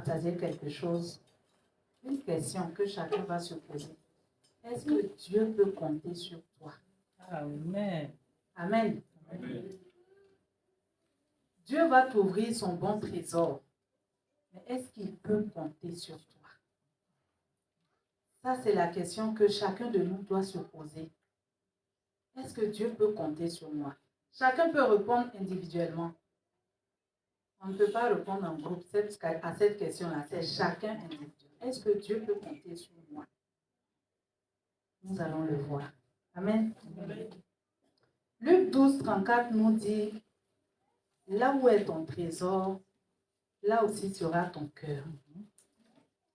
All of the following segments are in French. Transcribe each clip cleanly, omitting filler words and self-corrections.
partager quelque chose, une question que chacun va se poser. Est-ce que Dieu peut compter sur toi? Amen. Amen. Amen. Dieu va t'ouvrir son bon trésor. Mais est-ce qu'il peut compter sur toi? Ça, c'est la question que chacun de nous doit se poser. Est-ce que Dieu peut compter sur moi? Chacun peut répondre individuellement. On ne peut pas répondre en groupe à cette question-là. C'est chacun individuel. Est-ce que Dieu peut compter sur moi? Nous allons le voir. Amen. Amen. Luc 12, 34 nous dit, là où est ton trésor, là aussi sera ton cœur.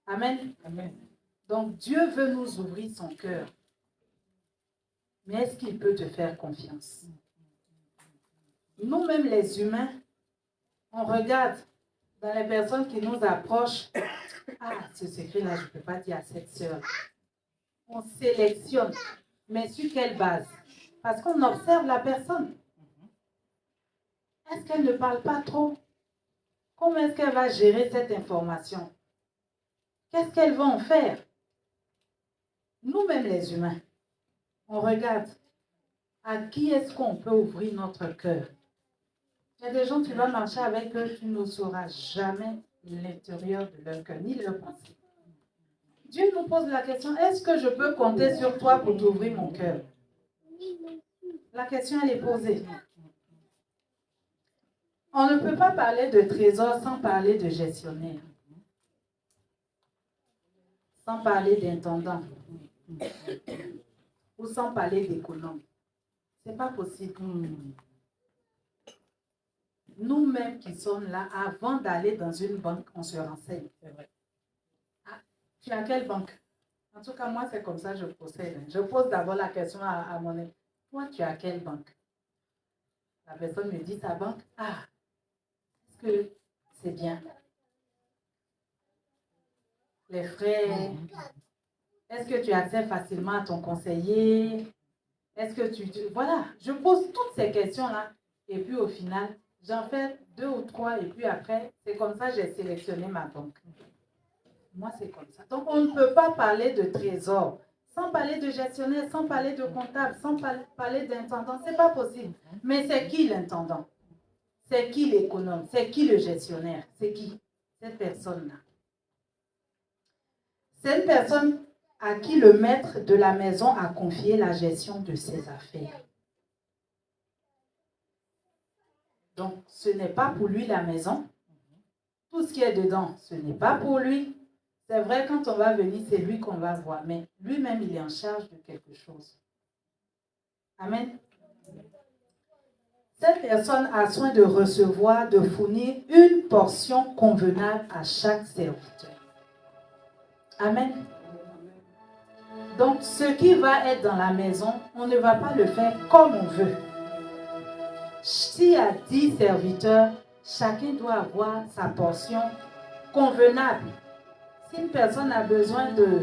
Amen. Amen. Donc Dieu veut nous ouvrir son cœur. Mais est-ce qu'il peut te faire confiance? Nous-mêmes les humains, on regarde dans les personnes qui nous approchent. Ah, ce secret-là, je ne peux pas dire à cette sœur. On sélectionne. Mais sur quelle base? Parce qu'on observe la personne. Est-ce qu'elle ne parle pas trop? Comment est-ce qu'elle va gérer cette information? Qu'est-ce qu'elle va en faire? Nous-mêmes les humains, on regarde à qui est-ce qu'on peut ouvrir notre cœur. Il y a des gens, tu vas marcher avec eux, tu ne sauras jamais l'intérieur de leur cœur, ni leur pensée. Dieu nous pose la question, est-ce que je peux compter sur toi pour t'ouvrir mon cœur? La question, elle est posée. On ne peut pas parler de trésor sans parler de gestionnaire, sans parler d'intendant, ou sans parler d'économe. Ce n'est pas possible. Nous-mêmes qui sommes là, avant d'aller dans une banque, on se renseigne. C'est vrai. Ah, tu as quelle banque? En tout cas, moi, c'est comme ça que je procède. Je pose d'abord la question à mon ami. Toi, tu as quelle banque? La personne me dit sa banque. Ah, est-ce que c'est bien? Les frais, est-ce que tu accèdes facilement à ton conseiller? Est-ce que Voilà, je pose toutes ces questions-là. Et puis au final, j'en fais 2 ou 3. Et puis après, c'est comme ça que j'ai sélectionné ma banque. Moi, c'est comme ça. Donc, on ne peut pas parler de trésor sans parler de gestionnaire, sans parler de comptable, sans parler d'intendant. Ce n'est pas possible. Mais c'est qui l'intendant? C'est qui l'économe? C'est qui le gestionnaire? C'est qui? Cette personne-là. C'est une personne à qui le maître de la maison a confié la gestion de ses affaires. Donc, ce n'est pas pour lui la maison. Tout ce qui est dedans, ce n'est pas pour lui. C'est vrai, quand on va venir, c'est lui qu'on va voir. Mais lui-même, il est en charge de quelque chose. Amen. Cette personne a soin de recevoir, de fournir une portion convenable à chaque serviteur. Amen. Donc, ce qui va être dans la maison, on ne va pas le faire comme on veut. S'il y a 10 serviteurs, chacun doit avoir sa portion convenable. Si une personne a besoin de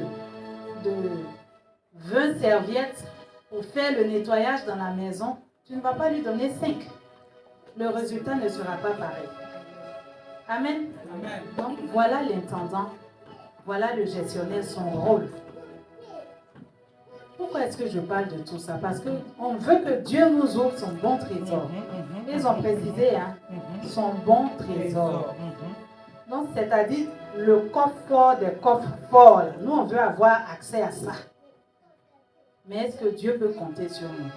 20 serviettes pour faire le nettoyage dans la maison, tu ne vas pas lui donner 5. Le résultat ne sera pas pareil. Amen. Amen. Donc, voilà l'intendant, voilà le gestionnaire, son rôle. Pourquoi est-ce que je parle de tout ça? Parce qu'on veut que Dieu nous ouvre son bon trésor. Ils ont précisé, hein, son bon trésor. Donc, c'est-à-dire le coffre-fort des coffres-forts. Nous, on veut avoir accès à ça. Mais est-ce que Dieu peut compter sur nous?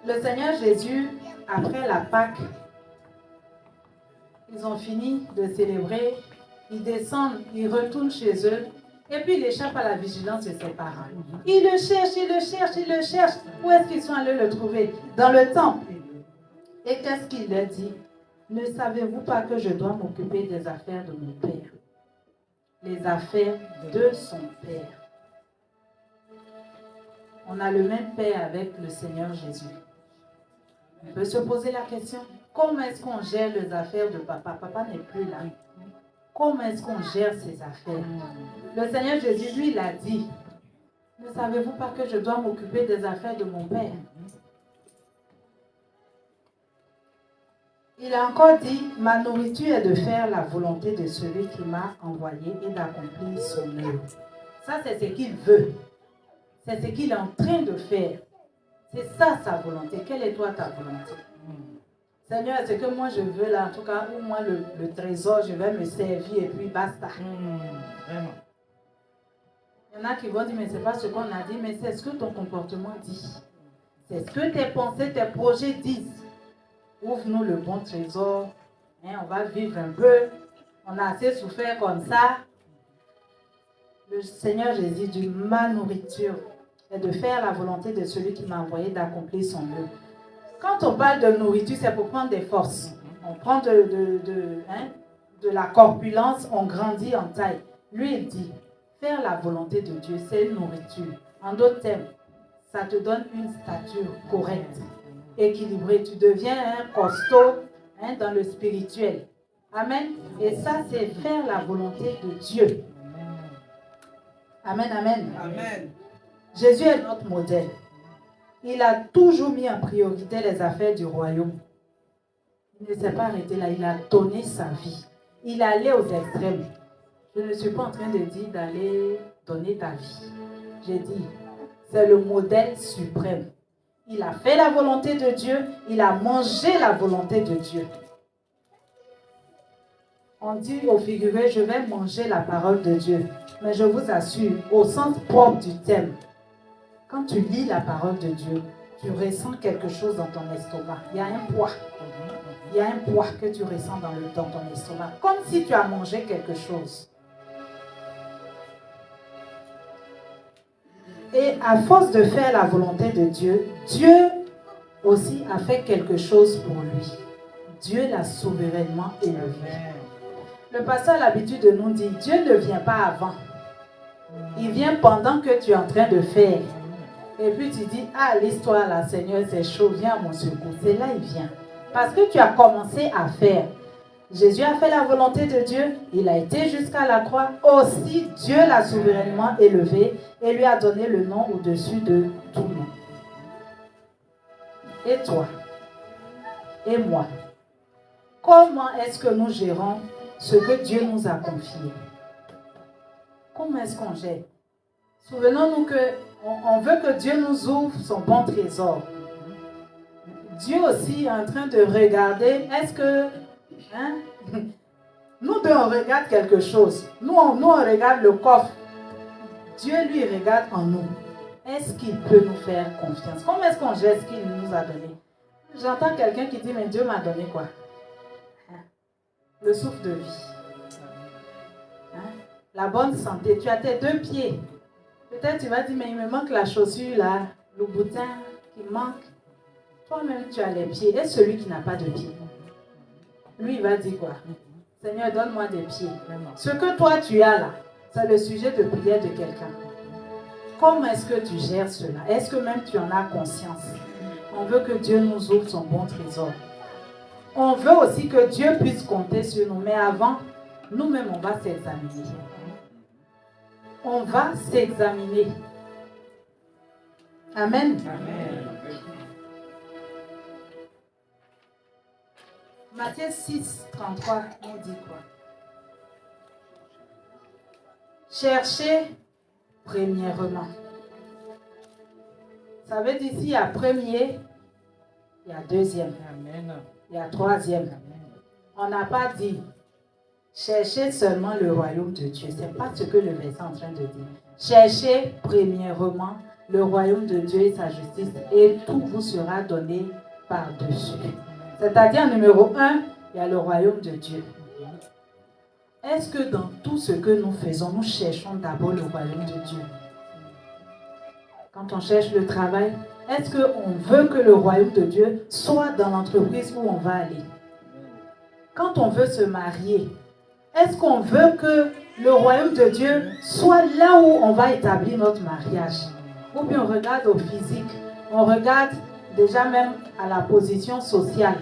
Le Seigneur Jésus, après la Pâque, ils ont fini de célébrer, ils descendent, ils retournent chez eux, et puis ils échappent à la vigilance de ses parents. Ils le cherchent, ils le cherchent, ils le cherchent. Où est-ce qu'ils sont allés le trouver? Dans le temple. Et qu'est-ce qu'il leur dit? Ne savez-vous pas que je dois m'occuper des affaires de mon Père? Les affaires de son Père. On a le même Père avec le Seigneur Jésus. On peut se poser la question, comment est-ce qu'on gère les affaires de papa? Papa n'est plus là. Comment est-ce qu'on gère ses affaires? Le Seigneur Jésus, lui, il a dit, ne savez-vous pas que je dois m'occuper des affaires de mon Père? Il a encore dit, ma nourriture est de faire la volonté de celui qui m'a envoyé et d'accomplir son œuvre. Ça, c'est ce qu'il veut. C'est ce qu'il est en train de faire. C'est ça sa volonté. Quelle est toi ta volonté? Seigneur, c'est que moi je veux là, en tout cas, ou moi le trésor, je vais me servir et puis basta. Vraiment. Il y en a qui vont dire, mais c'est pas ce qu'on a dit, mais c'est ce que ton comportement dit. C'est ce que tes pensées, tes projets disent. Ouvre-nous le bon trésor. Hein, on va vivre un peu. On a assez souffert comme ça. Le Seigneur Jésus dit, ma nourriture est de faire la volonté de celui qui m'a envoyé d'accomplir son œuvre. Quand on parle de nourriture, c'est pour prendre des forces. On prend de la corpulence, on grandit en taille. Lui, il dit, faire la volonté de Dieu, c'est une nourriture. En d'autres termes, ça te donne une stature correcte, équilibrée. Tu deviens un costaud dans le spirituel. Amen. Et ça, c'est faire la volonté de Dieu. Amen, amen. Amen. Jésus est notre modèle. Il a toujours mis en priorité les affaires du royaume. Il ne s'est pas arrêté là, il a donné sa vie. Il est allé aux extrêmes. Je ne suis pas en train de dire d'aller donner ta vie. J'ai dit, c'est le modèle suprême. Il a fait la volonté de Dieu, il a mangé la volonté de Dieu. On dit au figuré, je vais manger la parole de Dieu. Mais je vous assure, au sens propre du terme, quand tu lis la parole de Dieu, tu ressens quelque chose dans ton estomac. Il y a un poids. Il y a un poids que tu ressens dans ton estomac. Comme si tu as mangé quelque chose. Et à force de faire la volonté de Dieu, Dieu aussi a fait quelque chose pour lui. Dieu l'a souverainement élevé. Le pasteur a l'habitude de nous dire, Dieu ne vient pas avant. Il vient pendant que tu es en train de faire. Et puis tu dis, ah, l'histoire là, Seigneur, c'est chaud, viens à mon secours. C'est là il vient. Parce que tu as commencé à faire. Jésus a fait la volonté de Dieu. Il a été jusqu'à la croix. Aussi, Dieu l'a souverainement élevé et lui a donné le nom au-dessus de tout nom. Et toi, et moi, comment est-ce que nous gérons ce que Dieu nous a confié? Comment est-ce qu'on gère? Souvenons-nous qu'on veut que Dieu nous ouvre son bon trésor. Dieu aussi est en train de regarder, est-ce que... nous deux, on regarde quelque chose. Nous, on regarde le coffre. Dieu, lui, regarde en nous. Est-ce qu'il peut nous faire confiance? Comment est-ce qu'on gère ce qu'il nous a donné? J'entends quelqu'un qui dit, mais Dieu m'a donné quoi? Le souffle de vie. La bonne santé. Tu as tes 2 pieds. Peut-être tu vas dire, mais il me manque la chaussure là, le boutin qui manque. Toi-même, tu as les pieds. Et celui qui n'a pas de pieds, lui, il va dire quoi? Seigneur, donne-moi des pieds. Ce que toi, tu as là, c'est le sujet de prière de quelqu'un. Comment est-ce que tu gères cela? Est-ce que même tu en as conscience? On veut que Dieu nous ouvre son bon trésor. On veut aussi que Dieu puisse compter sur nous. Mais avant, nous-mêmes, on va s'examiner. On va s'examiner. Amen. Amen. Matthieu 6, 33, on dit quoi? Cherchez premièrement. Ça veut dire s'il y a premier, il y a deuxième. Amen. Il y a troisième. On n'a pas dit cherchez seulement le royaume de Dieu. Ce n'est pas ce que le verset est en train de dire. Cherchez premièrement le royaume de Dieu et sa justice et tout vous sera donné par-dessus. C'est-à-dire, numéro 1, il y a le royaume de Dieu. Est-ce que dans tout ce que nous faisons, nous cherchons d'abord le royaume de Dieu? Quand on cherche le travail, est-ce qu'on veut que le royaume de Dieu soit dans l'entreprise où on va aller? Quand on veut se marier, est-ce qu'on veut que le royaume de Dieu soit là où on va établir notre mariage? Ou bien on regarde au physique, on regarde déjà même à la position sociale.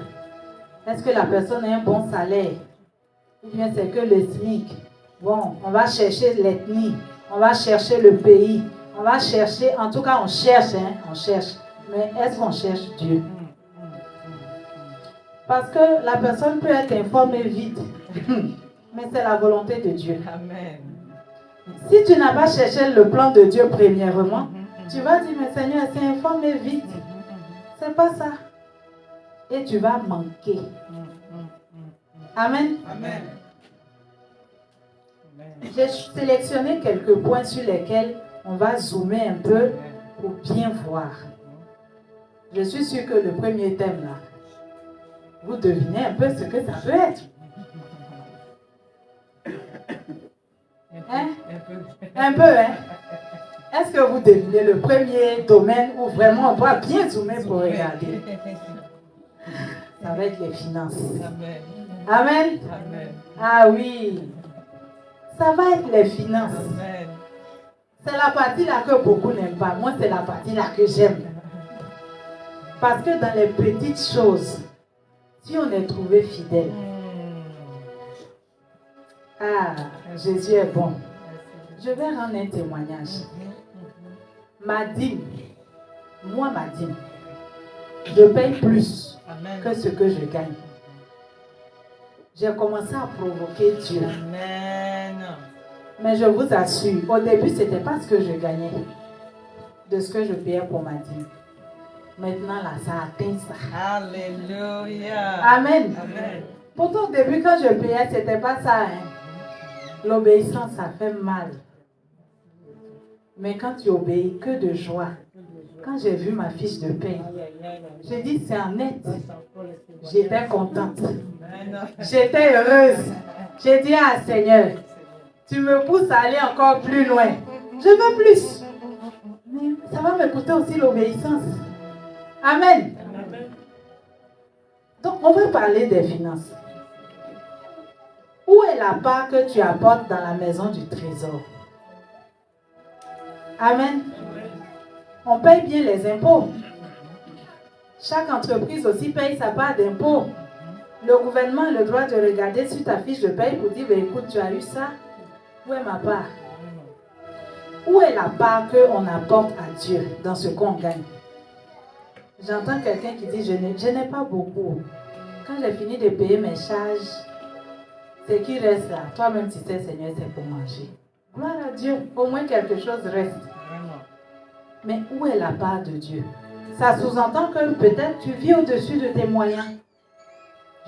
Est-ce que la personne a un bon salaire? Ou bien c'est que le SMIC? Bon, on va chercher l'ethnie, on va chercher le pays, on va chercher, en tout cas on cherche, on cherche. Mais est-ce qu'on cherche Dieu? Parce que la personne peut être informée vite. Mais c'est la volonté de Dieu. Amen. Si tu n'as pas cherché le plan de Dieu premièrement, tu vas dire, mais Seigneur, c'est informé vite. C'est pas ça. Et tu vas manquer. Amen. Amen. J'ai sélectionné quelques points sur lesquels on va zoomer un peu pour bien voir. Je suis sûre que le premier thème là, vous devinez un peu ce que ça peut être. Hein? Un peu, hein? Est-ce que vous devinez le premier domaine où vraiment on doit bien zoomer pour regarder? Ça va être les finances. Amen. Amen. Amen. Ah oui. Ça va être les finances. Amen. C'est la partie là que beaucoup n'aiment pas. Moi, c'est la partie là que j'aime. Parce que dans les petites choses, si on est trouvé fidèle, ah, Jésus est bon. Je vais rendre un témoignage. Ma dîme, moi ma dîme, je paye plus que ce que je gagne. J'ai commencé à provoquer Dieu. Amen. Mais je vous assure, au début, ce n'était pas ce que je gagnais de ce que je payais pour ma dîme. Maintenant, là, ça atteint ça. Alléluia. Amen. Amen. Pourtant, au début, quand je payais, ce n'était pas ça. Hein. L'obéissance, ça fait mal. Mais quand tu obéis, que de joie. Quand j'ai vu ma fiche de paie, j'ai dit, c'est en net. J'étais contente. J'étais heureuse. J'ai dit, ah Seigneur, tu me pousses à aller encore plus loin. Je veux plus. Mais ça va me coûter aussi l'obéissance. Amen. Donc, on va parler des finances. Où est la part que tu apportes dans la maison du trésor? Amen. On paye bien les impôts. Chaque entreprise aussi paye sa part d'impôts. Le gouvernement a le droit de regarder sur ta fiche de paye pour dire, écoute, tu as eu ça. Où est ma part? Où est la part qu'on apporte à Dieu dans ce qu'on gagne? J'entends quelqu'un qui dit, je n'ai pas beaucoup. Quand j'ai fini de payer mes charges, ce qui reste là, toi-même tu sais, Seigneur, c'est pour manger. Gloire à Dieu, au moins quelque chose reste. Mais où est la part de Dieu? Ça sous-entend que peut-être tu vis au-dessus de tes moyens.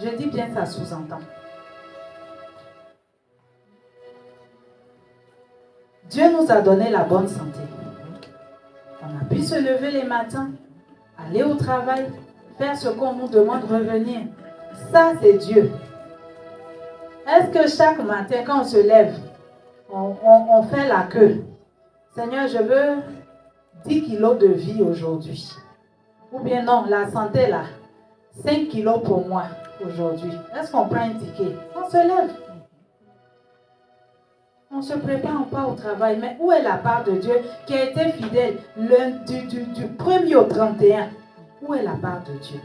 Je dis bien ça sous-entend. Dieu nous a donné la bonne santé. On a pu se lever les matins, aller au travail, faire ce qu'on nous demande, revenir. Ça, c'est Dieu. Est-ce que chaque matin, quand on se lève, on fait la queue? Seigneur, je veux 10 kilos de vie aujourd'hui. Ou bien non, la santé là, 5 kilos pour moi aujourd'hui. Est-ce qu'on prend un ticket? On se lève. On se prépare, on part au travail. Mais où est la part de Dieu qui a été fidèle du 1er au 31? Où est la part de Dieu?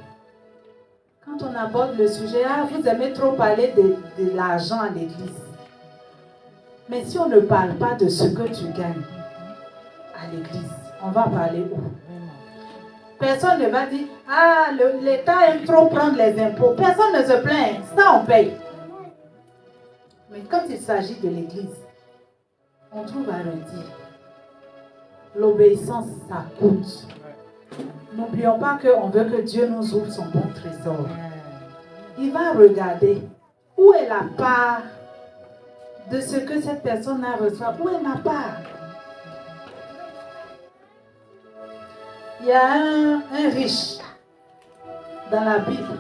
Quand on aborde le sujet, ah, vous aimez trop parler de l'argent à l'église. Mais si on ne parle pas de ce que tu gagnes à l'église, on va parler où? Personne ne va dire, ah, l'État aime trop prendre les impôts. Personne ne se plaint, ça on paye. Mais quand il s'agit de l'église, on trouve à redire. L'obéissance, ça coûte. N'oublions pas qu'on veut que Dieu nous ouvre son bon trésor. Il va regarder où est la part de ce que cette personne a reçu. Où est ma part? Il y a un riche dans la Bible.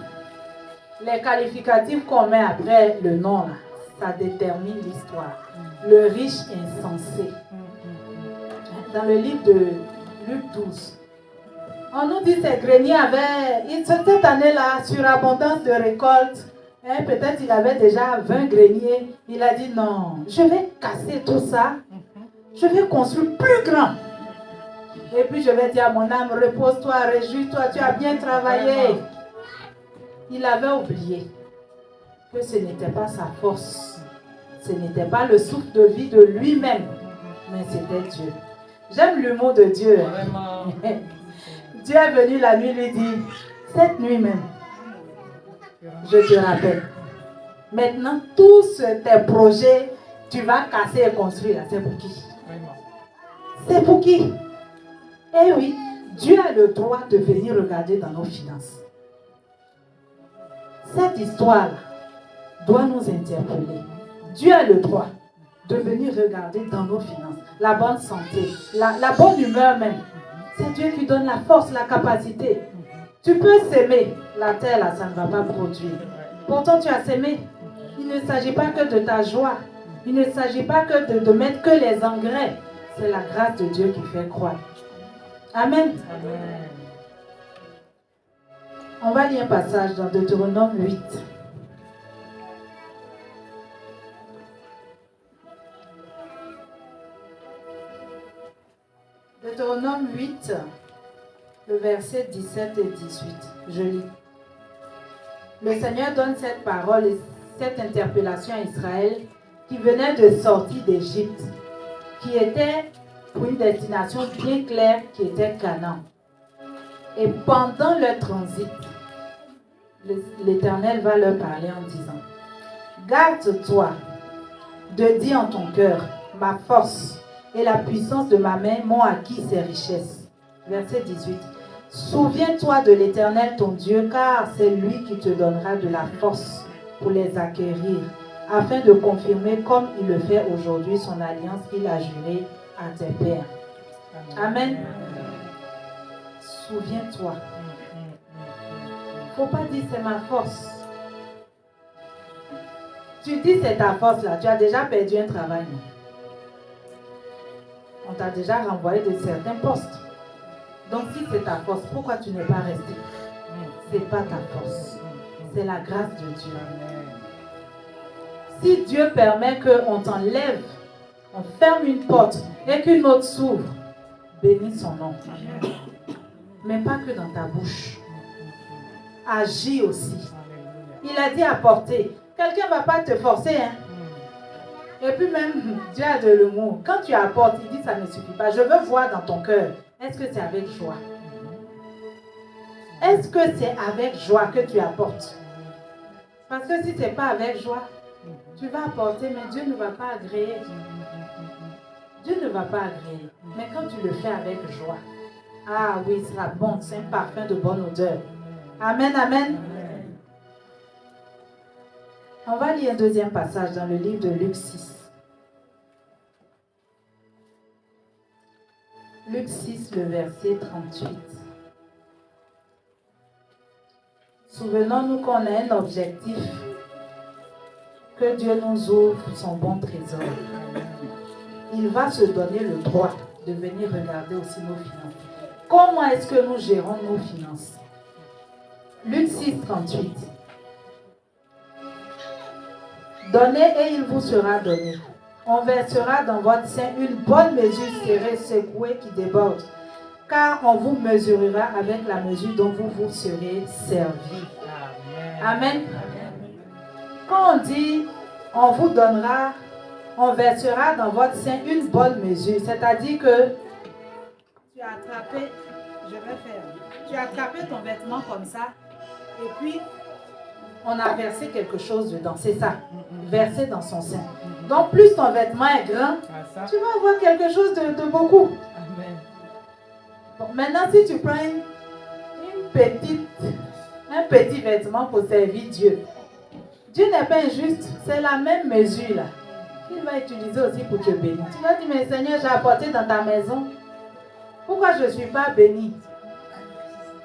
Les qualificatifs qu'on met après le nom, là, ça détermine l'histoire. Le riche insensé. Dans le livre de Luc 12, on nous dit que ces greniers avaient, cette année-là, surabondance de récolte. Hein, peut-être il avait déjà 20 greniers. Il a dit non, je vais casser tout ça. Je vais construire plus grand. Et puis je vais dire à mon âme, repose-toi, réjouis-toi, tu as bien travaillé. Il avait oublié que ce n'était pas sa force. Ce n'était pas le souffle de vie de lui-même, mais c'était Dieu. J'aime l'humour de Dieu. Dieu est venu la nuit, lui dit, cette nuit même, Je te rappelle. Maintenant, tous tes projets, tu vas casser et construire. C'est pour qui? C'est pour qui? Eh oui, Dieu a le droit de venir regarder dans nos finances. Cette histoire doit nous interpeller. Dieu a le droit de venir regarder dans nos finances. La bonne santé, la bonne humeur même. C'est Dieu qui donne la force, la capacité. Tu peux s'aimer. La terre, là, ça ne va pas produire. Pourtant, tu as s'aimé. Il ne s'agit pas que de ta joie. Il ne s'agit pas que de mettre que les engrais. C'est la grâce de Dieu qui fait croître. Amen. Amen. On va lire un passage dans Deutéronome 8. Deutéronome 8, le verset 17 et 18. Je lis. Le Seigneur donne cette parole et cette interpellation à Israël qui venait de sortir d'Égypte, qui était pour une destination bien claire qui était Canaan. Et pendant leur transit, l'Éternel va leur parler en disant: garde-toi de dire en ton cœur, ma force et la puissance de ma main m'ont acquis ces richesses. Verset 18. Souviens-toi de l'Éternel ton Dieu, car c'est lui qui te donnera de la force pour les acquérir, afin de confirmer comme il le fait aujourd'hui son alliance qu'il a jurée à tes pères. Amen. Souviens-toi. Il ne faut pas dire c'est ma force. Tu dis c'est ta force là, tu as déjà perdu un travail. On t'a déjà renvoyé de certains postes. Donc si c'est ta force, pourquoi tu n'es pas resté? Ce n'est pas ta force. C'est la grâce de Dieu. Si Dieu permet qu'on t'enlève, on ferme une porte et qu'une autre s'ouvre, bénis son nom. Mais pas que dans ta bouche. Agis aussi. Il a dit apporter. Quelqu'un ne va pas te forcer. Hein? Et puis même, Dieu a de l'humour. Quand tu apportes, il dit ça ne suffit pas. Je veux voir dans ton cœur. Est-ce que c'est avec joie? Est-ce que c'est avec joie que tu apportes? Parce que si ce n'est pas avec joie, tu vas apporter, mais Dieu ne va pas agréer. Dieu ne va pas agréer. Mais quand tu le fais avec joie, ah oui, ce sera bon. C'est un parfum de bonne odeur. Amen, amen. On va lire un deuxième passage dans le livre de Luc 6. Luc 6, le verset 38. Souvenons-nous qu'on a un objectif, que Dieu nous ouvre son bon trésor. Il va se donner le droit de venir regarder aussi nos finances. Comment est-ce que nous gérons nos finances? Luc 6, 38. Donnez et il vous sera donné. On versera dans votre sein une bonne mesure serrée, secouée qui déborde. Car on vous mesurera avec la mesure dont vous vous serez servi. Amen. Quand on dit on vous donnera, on versera dans votre sein une bonne mesure, c'est-à-dire que tu as attrapé, tu as attrapé ton vêtement comme ça, et puis on a versé quelque chose dedans, c'est ça, versé dans son sein. Donc plus ton vêtement est grand, tu vas avoir quelque chose de beaucoup. Amen. Bon, maintenant si tu prends un petit vêtement pour servir Dieu, Dieu n'est pas injuste, c'est la même mesure là. Il va utiliser aussi pour te bénir. Tu vas dire, mais Seigneur, j'ai apporté dans ta maison. Pourquoi je ne suis pas béni?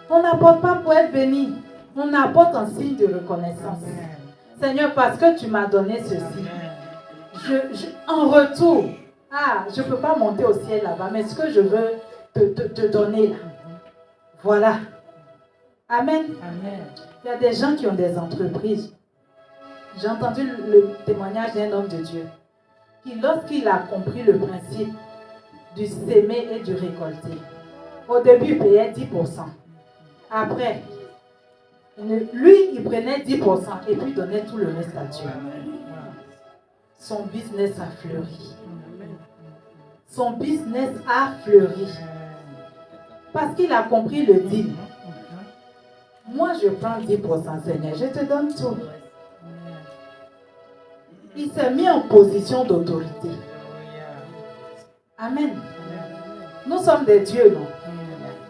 On n'apporte pas pour être béni. On apporte en signe de reconnaissance. Amen. Seigneur, parce que tu m'as donné ceci. En retour, je ne peux pas monter au ciel là-bas, mais ce que je veux te donner là. Voilà. Amen. Amen. Il y a des gens qui ont des entreprises. J'ai entendu le témoignage d'un homme de Dieu qui, lorsqu'il a compris le principe du s'aimer et du récolter, au début, il payait 10%. Après, lui, il prenait 10% et puis donnait tout le reste à Dieu. Son business a fleuri. Son business a fleuri. Parce qu'il a compris le deal. Moi, je prends 10%, Seigneur. Je te donne tout. Il s'est mis en position d'autorité. Amen. Nous sommes des dieux, non?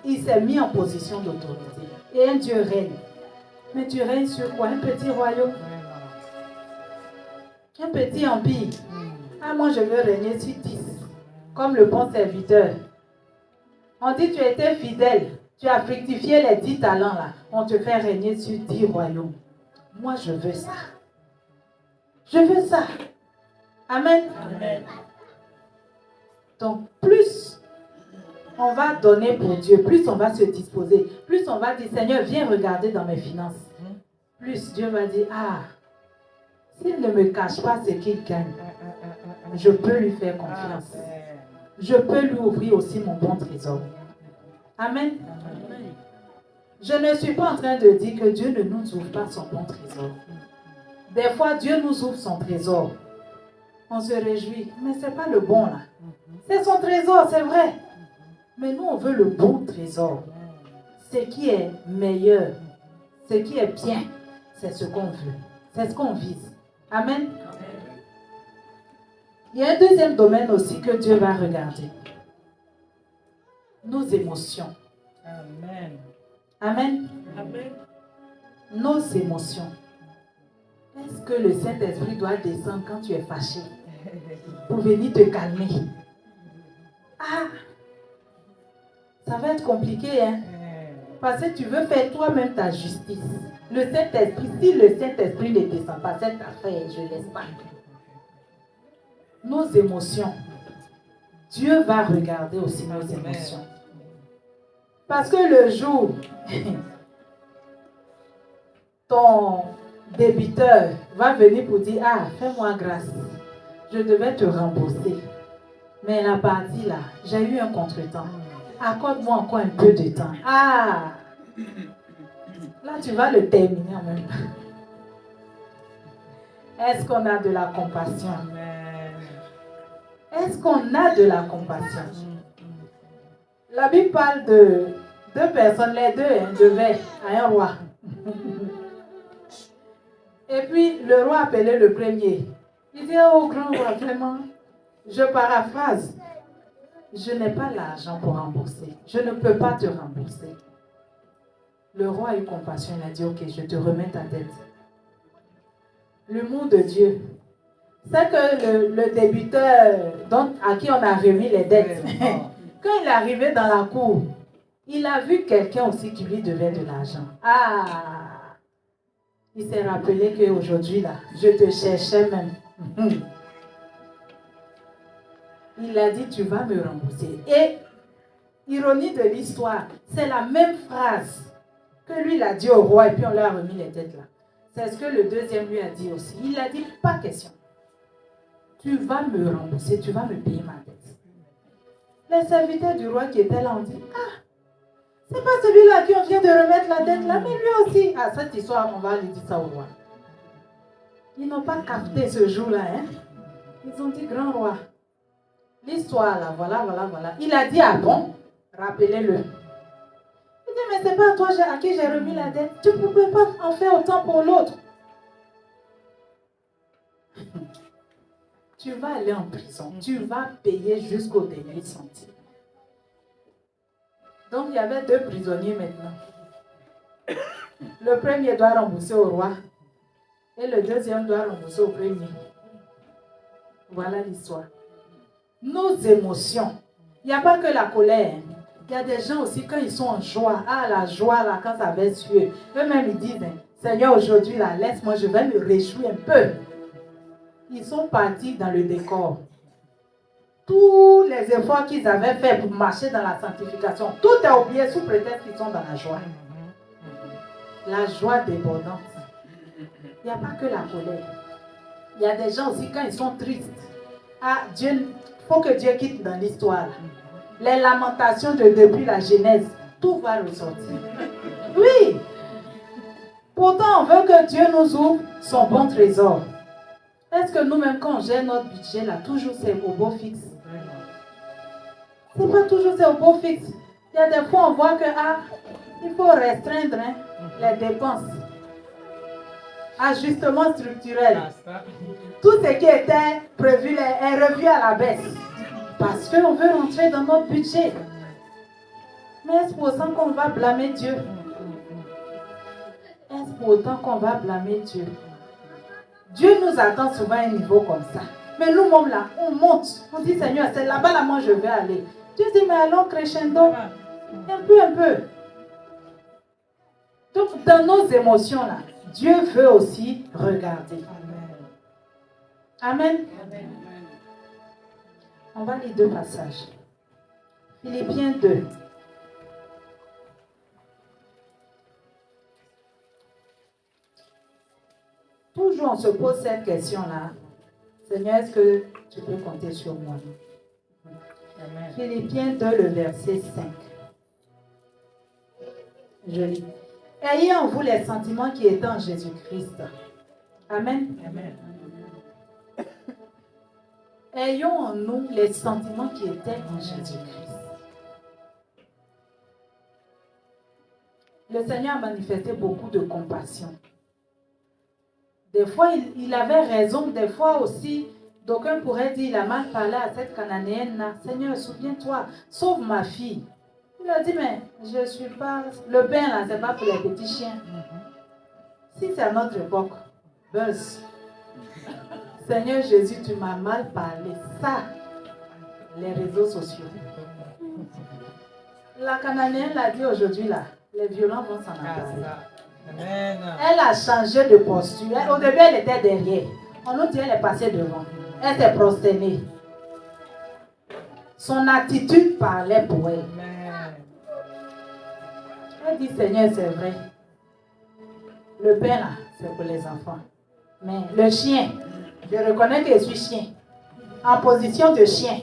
Il s'est mis en position d'autorité. Et un Dieu règne. Mais tu règnes sur quoi? Un petit royaume? Un petit empire? Ah, moi, je veux régner sur 10. Comme le bon serviteur. On dit, tu étais fidèle. Tu as fructifié les 10 talents là. On te fait régner sur 10 royaumes. Moi, je veux ça. Je veux ça. Amen. Amen. Donc, plus on va donner pour Dieu, plus on va se disposer, plus on va dire, Seigneur, viens regarder dans mes finances. Plus Dieu va dire, ah, s'il ne me cache pas ce qu'il gagne, je peux lui faire confiance. Je peux lui ouvrir aussi mon bon trésor. Amen. Je ne suis pas en train de dire que Dieu ne nous ouvre pas son bon trésor. Des fois, Dieu nous ouvre son trésor. On se réjouit, mais ce n'est pas le bon là. C'est son trésor, c'est vrai. Mais nous, on veut le bon trésor. Ce qui est meilleur, ce qui est bien, c'est ce qu'on veut. C'est ce qu'on vise. Amen. Il y a un deuxième domaine aussi que Dieu va regarder. Nos émotions. Amen. Amen. Amen. Nos émotions. Est-ce que le Saint-Esprit doit descendre quand tu es fâché pour venir te calmer? Ah, ça va être compliqué, hein? Parce que tu veux faire toi-même ta justice. Le Saint-Esprit, si le Saint-Esprit ne descend pas, cette affaire, je ne laisse pas. Nos émotions. Dieu va regarder aussi nos émotions. Parce que le jour, ton débiteur va venir pour dire, ah, fais-moi grâce. Je devais te rembourser. Mais la partie là, j'ai eu un contretemps. Accorde-moi encore un peu de temps. Ah! Là, tu vas le terminer en même temps. Est-ce qu'on a de la compassion? Est-ce qu'on a de la compassion? La Bible parle de deux personnes, les deux devaient à un roi. Et puis, le roi appelait le premier. Il dit, oh grand roi, vraiment, je paraphrase. Je n'ai pas l'argent pour rembourser. Je ne peux pas te rembourser. Le roi a eu compassion. Il a dit, ok, je te remets ta dette. L'humour de Dieu. C'est que le débiteur à qui on a remis les dettes, quand il est arrivé dans la cour, il a vu quelqu'un aussi qui lui devait de l'argent. Ah! Il s'est rappelé qu'aujourd'hui, là, je te cherchais même. Il a dit, tu vas me rembourser. Et, ironie de l'histoire, c'est la même phrase que lui l'a dit au roi et puis on lui a remis les dettes là. C'est ce que le deuxième lui a dit aussi. Il a dit, pas question. Tu vas me rembourser, tu vas me payer ma dette. Les serviteurs du roi qui étaient là ont dit, ah, c'est pas celui-là à qui on vient de remettre la dette là, mais lui aussi. Ah, cette histoire, on va lui dire ça au roi. Ils n'ont pas capté ce jour-là, hein. Ils ont dit, grand roi, l'histoire là, voilà. Il a dit, ah bon, rappelez-le. Il dit, mais c'est pas toi à qui j'ai remis la dette. Tu ne pouvais pas en faire autant pour l'autre. Tu vas aller en prison. Tu vas payer jusqu'au dernier centime. Donc, il y avait deux prisonniers maintenant. Le premier doit rembourser au roi. Et le deuxième doit rembourser au premier. Voilà l'histoire. Nos émotions. Il n'y a pas que la colère. Il y a des gens aussi, quand ils sont en joie, ah la joie là, quand ça va suer, eux-mêmes ils disent, Seigneur, aujourd'hui là, laisse-moi, je vais me réjouir un peu. Ils sont partis dans le décor. Tous les efforts qu'ils avaient fait pour marcher dans la sanctification, tout est oublié sous prétexte qu'ils sont dans la joie. La joie débordante. Il n'y a pas que la colère. Il y a des gens aussi, quand ils sont tristes, ah Dieu, il faut que Dieu quitte dans l'histoire. Les lamentations depuis la Genèse, tout va ressortir. Oui. Pourtant, on veut que Dieu nous ouvre son bon trésor. Est-ce que nous-mêmes, quand on gère notre budget, là, toujours c'est au beau fixe? C'est pas toujours c'est au beau fixe. Il y a des fois, on voit que, ah, il faut restreindre. Hein. les dépenses, ajustement structurel. Tout ce qui était prévu est revu à la baisse. Parce qu'on veut rentrer dans notre budget. Mais est-ce pour autant qu'on va blâmer Dieu? Est-ce pour autant qu'on va blâmer Dieu? Dieu nous attend souvent à un niveau comme ça. Mais nous-mêmes là, on monte. On dit Seigneur, c'est là-bas là, moi je vais aller. Dieu dit, mais allons crescendo. Un peu, un peu. Donc dans nos émotions là, Dieu veut aussi regarder. Amen. Amen. On va lire deux passages. Philippiens 2. Toujours on se pose cette question-là. Seigneur, est-ce que tu peux compter sur moi? Amen. Philippiens 2, le verset 5. Je lis. Ayez en vous les sentiments qui étaient en Jésus-Christ. Amen. Amen. Ayons en nous les sentiments qui étaient en Jésus-Christ. Le Seigneur a manifesté beaucoup de compassion. Des fois, il avait raison. Des fois aussi, d'aucuns pourraient dire, il a mal parlé à cette Cananéenne-là. Seigneur, souviens-toi, sauve ma fille. Il a dit, mais je ne suis pas... Le pain, là, ce n'est pas pour les petits chiens. Si c'est à notre époque, buzz. Seigneur Jésus, tu m'as mal parlé. Ça, les réseaux sociaux. La Cananéenne l'a dit aujourd'hui, là, les violents vont s'en aller. Amen. Elle a changé de posture. Au début, elle était derrière. On nous dit qu'elle est passée devant. Elle s'est prosternée. Son attitude parlait pour elle. Amen. Elle dit, Seigneur, c'est vrai. Le pain, là, c'est pour les enfants. Mais le chien, je reconnais que je suis chien. En position de chien.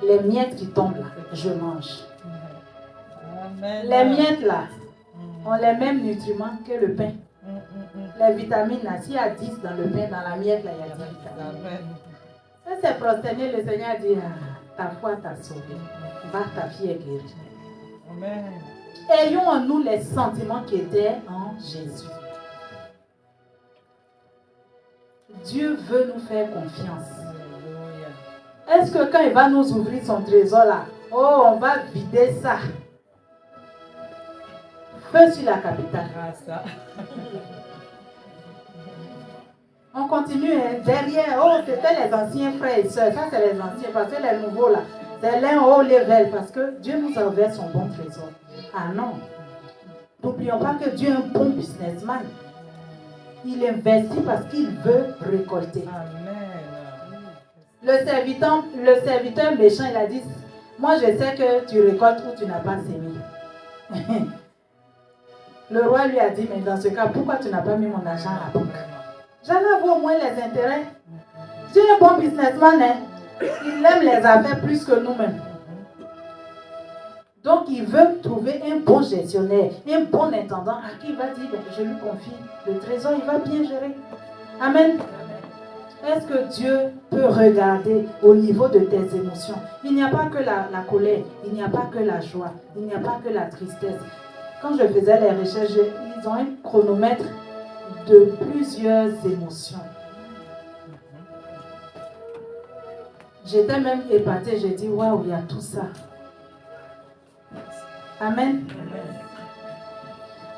Les miettes qui tombent là, je mange. Amen. Les miettes là, ont les mêmes nutriments que le pain. Les vitamines, là, s'il y a 10 dans le pain, dans la miette, là, il y a 10 vitamines. Ça, c'est prosterné, le Seigneur a dit, ta foi t'a sauvé. Va, ta fille est guérie. Amen. Ayons en nous les sentiments qui étaient en Jésus. Dieu veut nous faire confiance. Est-ce que quand il va nous ouvrir son trésor là, oh, on va vider ça? Feu sur la capitale. On continue hein, derrière. Oh, c'était les anciens frères et sœurs. Ça, c'est les anciens. Parce que les nouveaux, là, c'est l'un haut level. Parce que Dieu nous a ouvert son bon trésor. Ah non. N'oublions pas que Dieu est un bon businessman. Il investit parce qu'il veut récolter. Amen. Le serviteur méchant, il a dit, moi, je sais que tu récoltes où tu n'as pas sémé. Le roi lui a dit, mais dans ce cas, pourquoi tu n'as pas mis mon argent à la banque? J'allais avoir au moins les intérêts. Dieu est un bon businessman. Hein? Il aime les affaires plus que nous-mêmes. Donc, il veut trouver un bon gestionnaire, un bon intendant à qui il va dire, ben, je lui confie le trésor, il va bien gérer. Amen. Est-ce que Dieu peut regarder au niveau de tes émotions? Il n'y a pas que la colère, il n'y a pas que la joie, il n'y a pas que la tristesse. Quand je faisais les recherches, ils ont un chronomètre de plusieurs émotions. J'étais même épatée, j'ai dit, waouh, il y a tout ça. Amen.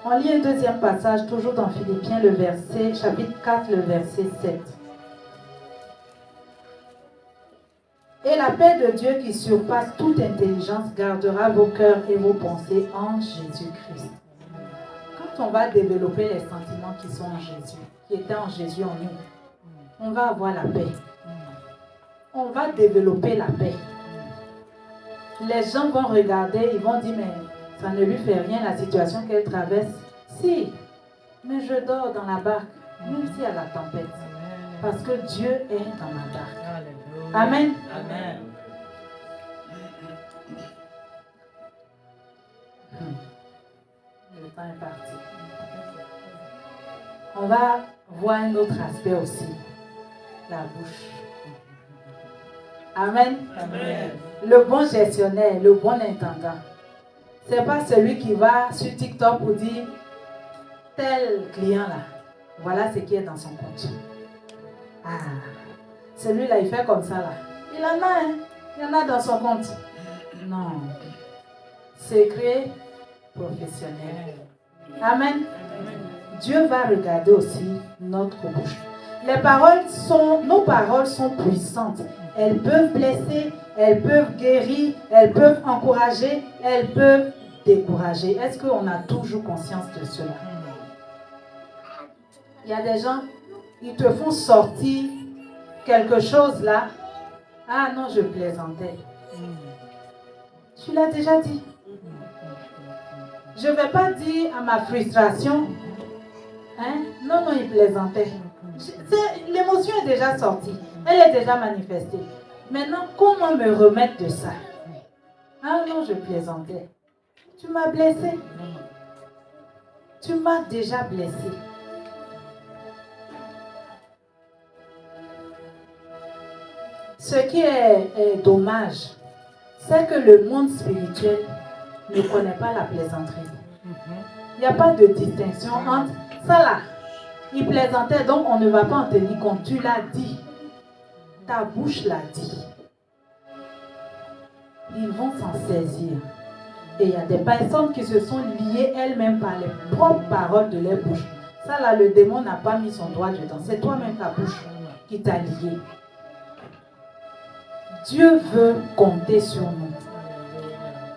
On lit un deuxième passage, toujours dans Philippiens, le verset, chapitre 4, le verset 7. Et la paix de Dieu qui surpasse toute intelligence gardera vos cœurs et vos pensées en Jésus-Christ. Quand on va développer les sentiments qui sont en Jésus, qui étaient en Jésus en nous, on va avoir la paix. On va développer la paix. Les gens vont regarder, ils vont dire, mais ça ne lui fait rien la situation qu'elle traverse. Si, mais je dors dans la barque, même s'il y a la tempête. Parce que Dieu est dans ma barque. Amen. Amen. Le temps est parti. On va voir un autre aspect aussi. La bouche. Amen. Amen. Le bon gestionnaire, le bon intendant. Ce n'est pas celui qui va sur TikTok pour dire tel client-là, voilà ce qui est dans son compte. Ah, celui-là, il fait comme ça là. Il en a, hein? Il y en a dans son compte. Non. Secret professionnel. Amen. Dieu va regarder aussi notre bouche. Nos paroles sont puissantes. Elles peuvent blesser, elles peuvent guérir, elles peuvent encourager, elles peuvent décourager. Est-ce qu'on a toujours conscience de cela? Il y a des gens, ils te font sortir quelque chose là. Ah non, je plaisantais. Tu l'as déjà dit. Je ne vais pas dire à ma frustration, hein? Non, non, il plaisantait. L'émotion est déjà sortie. Elle est déjà manifestée. Maintenant, comment me remettre de ça? Ah non, je plaisantais. Tu m'as blessé. Tu m'as déjà blessé. Ce qui est dommage, c'est que le monde spirituel ne connaît pas la plaisanterie. Il n'y a pas de distinction entre ça là. Il plaisantait, donc on ne va pas en tenir compte. Tu l'as dit. Ta bouche l'a dit. Ils vont s'en saisir. Et il y a des personnes qui se sont liées elles-mêmes par les propres paroles de leur bouche. Ça là, le démon n'a pas mis son doigt dedans. C'est toi-même ta bouche qui t'a lié. Dieu veut compter sur nous.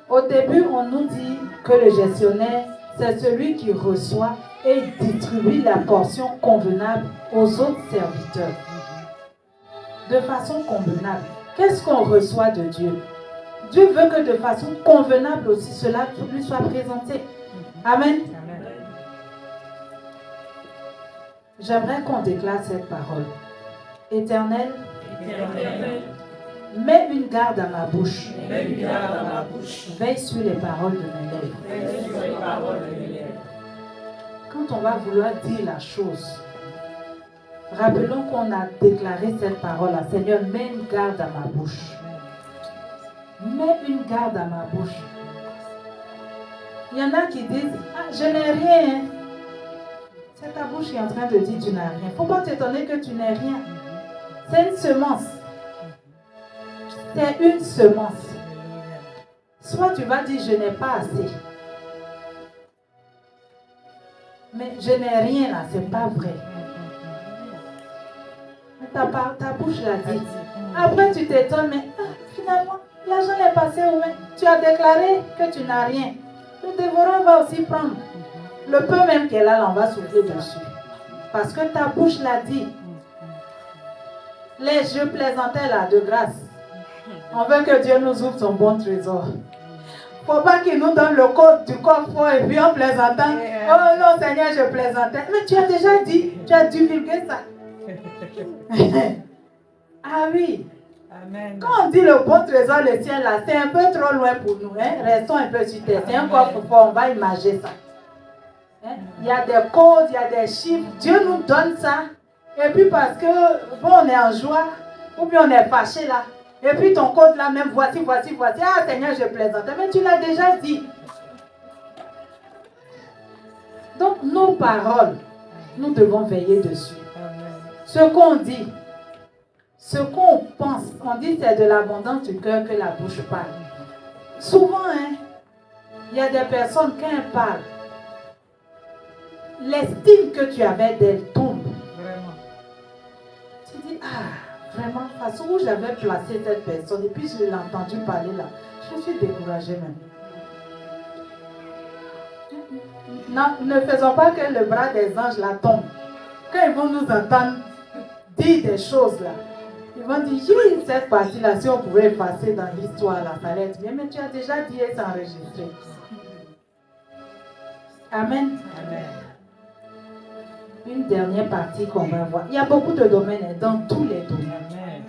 Au début, on nous dit que le gestionnaire, c'est celui qui reçoit et distribue la portion convenable aux autres serviteurs. De façon convenable. Qu'est-ce qu'on reçoit de Dieu? Dieu veut que de façon convenable aussi cela lui soit présenté. Amen. J'aimerais qu'on déclare cette parole. Éternel, mets une garde à ma bouche. Veille sur les paroles de mes lèvres. Quand on va vouloir dire la chose, rappelons qu'on a déclaré cette parole à Seigneur, mets une garde à ma bouche. Mets une garde à ma bouche. Il y en a qui disent, ah, je n'ai rien. C'est ta bouche qui est en train de dire tu n'as rien. Il ne faut pas t'étonner que tu n'aies rien. C'est une semence. C'est une semence. Soit tu vas dire je n'ai pas assez. Mais je n'ai rien là, c'est pas vrai. Ta bouche l'a dit. Après tu t'étonnes, mais finalement, l'argent est passé où? Tu as déclaré que tu n'as rien. Le dévoreur va aussi prendre. Le peu même qu'elle a, on va souffler dessus. Parce que ta bouche l'a dit. Les yeux plaisantaient là, de grâce. On veut que Dieu nous ouvre son bon trésor. Il ne faut pas qu'il nous donne le code du coffre et puis en plaisantant. Oh non, Seigneur, je plaisantais. Mais tu as déjà dit, tu as divulgué ça. Ah oui. Amen. Quand on dit le bon trésor, le ciel là, c'est un peu trop loin pour nous. Hein? Restons un peu sur terre. C'est un coffre fort, on va imaginer ça. Hein? Il y a des codes, il y a des chiffres. Dieu nous donne ça. Et puis parce que, bon, on est en joie, ou bien on est fâché là. Et puis ton code là, même voici. Ah Seigneur, je plaisantais. Mais tu l'as déjà dit. Donc nos paroles, nous devons veiller dessus. Ce qu'on dit, ce qu'on pense, on dit c'est de l'abondance du cœur que la bouche parle. Souvent, hein, il y a des personnes, quand elles parlent, l'estime que tu avais d'elles tombe. Vraiment. Tu dis, ah, vraiment, de toute façon où j'avais placé cette personne, et puis je l'ai entendu parler là, je suis découragée même. Non, ne faisons pas que le bras des anges là tombe. Quand ils vont nous entendre dire des choses là, ils vont dire, oui, cette partie-là, si on pouvait effacer dans l'histoire, là, ça allait être bien, mais tu as déjà dit et c'est enregistré. Amen. Amen. Une dernière partie qu'on va voir. Il y a beaucoup de domaines, dans tous les domaines. Amen.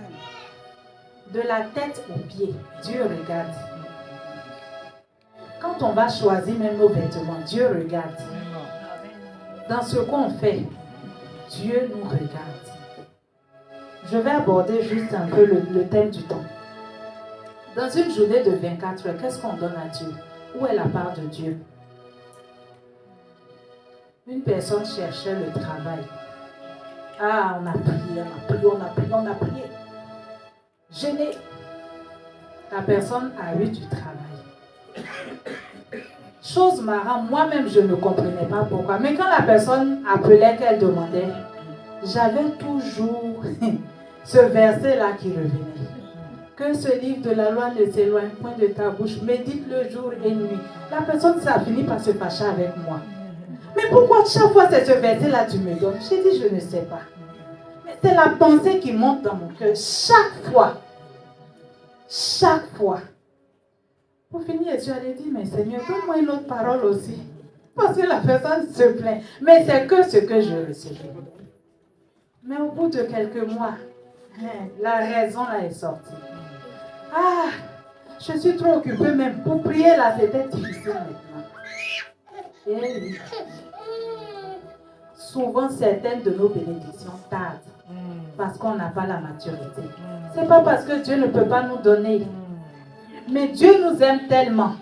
De la tête aux pieds, Dieu regarde. Quand on va choisir même nos vêtements, Dieu regarde. Dans ce qu'on fait, Dieu nous regarde. Je vais aborder juste un peu le thème du temps. Dans une journée de 24 heures, qu'est-ce qu'on donne à Dieu? Où est la part de Dieu? Une personne cherchait le travail. Ah, on a prié, on a prié, on a prié, on a prié. Gêné. La personne a eu du travail. Chose marrante, moi-même je ne comprenais pas pourquoi. Mais quand la personne appelait, qu'elle demandait, j'avais toujours ce verset-là qui revenait. Que ce livre de la loi ne s'éloigne point de ta bouche. Médite-le jour et nuit. La personne, ça a fini par se fâcher avec moi. Mais pourquoi chaque fois c'est ce verset-là tu me donnes? J'ai dit, je ne sais pas. Mais c'est la pensée qui monte dans mon cœur. Chaque fois. Chaque fois. Pour finir, je lui ai dit, mais Seigneur, donne-moi une autre parole aussi. Parce que la personne se plaint. Mais c'est que ce que je recevais. Mais au bout de quelques mois, la raison là est sortie. Ah, je suis trop occupée même. Pour prier là, c'était difficile maintenant. Et oui. Souvent, certaines de nos bénédictions tardent. Parce qu'on n'a pas la maturité. C'est pas parce que Dieu ne peut pas nous donner. Mais Dieu nous aime tellement.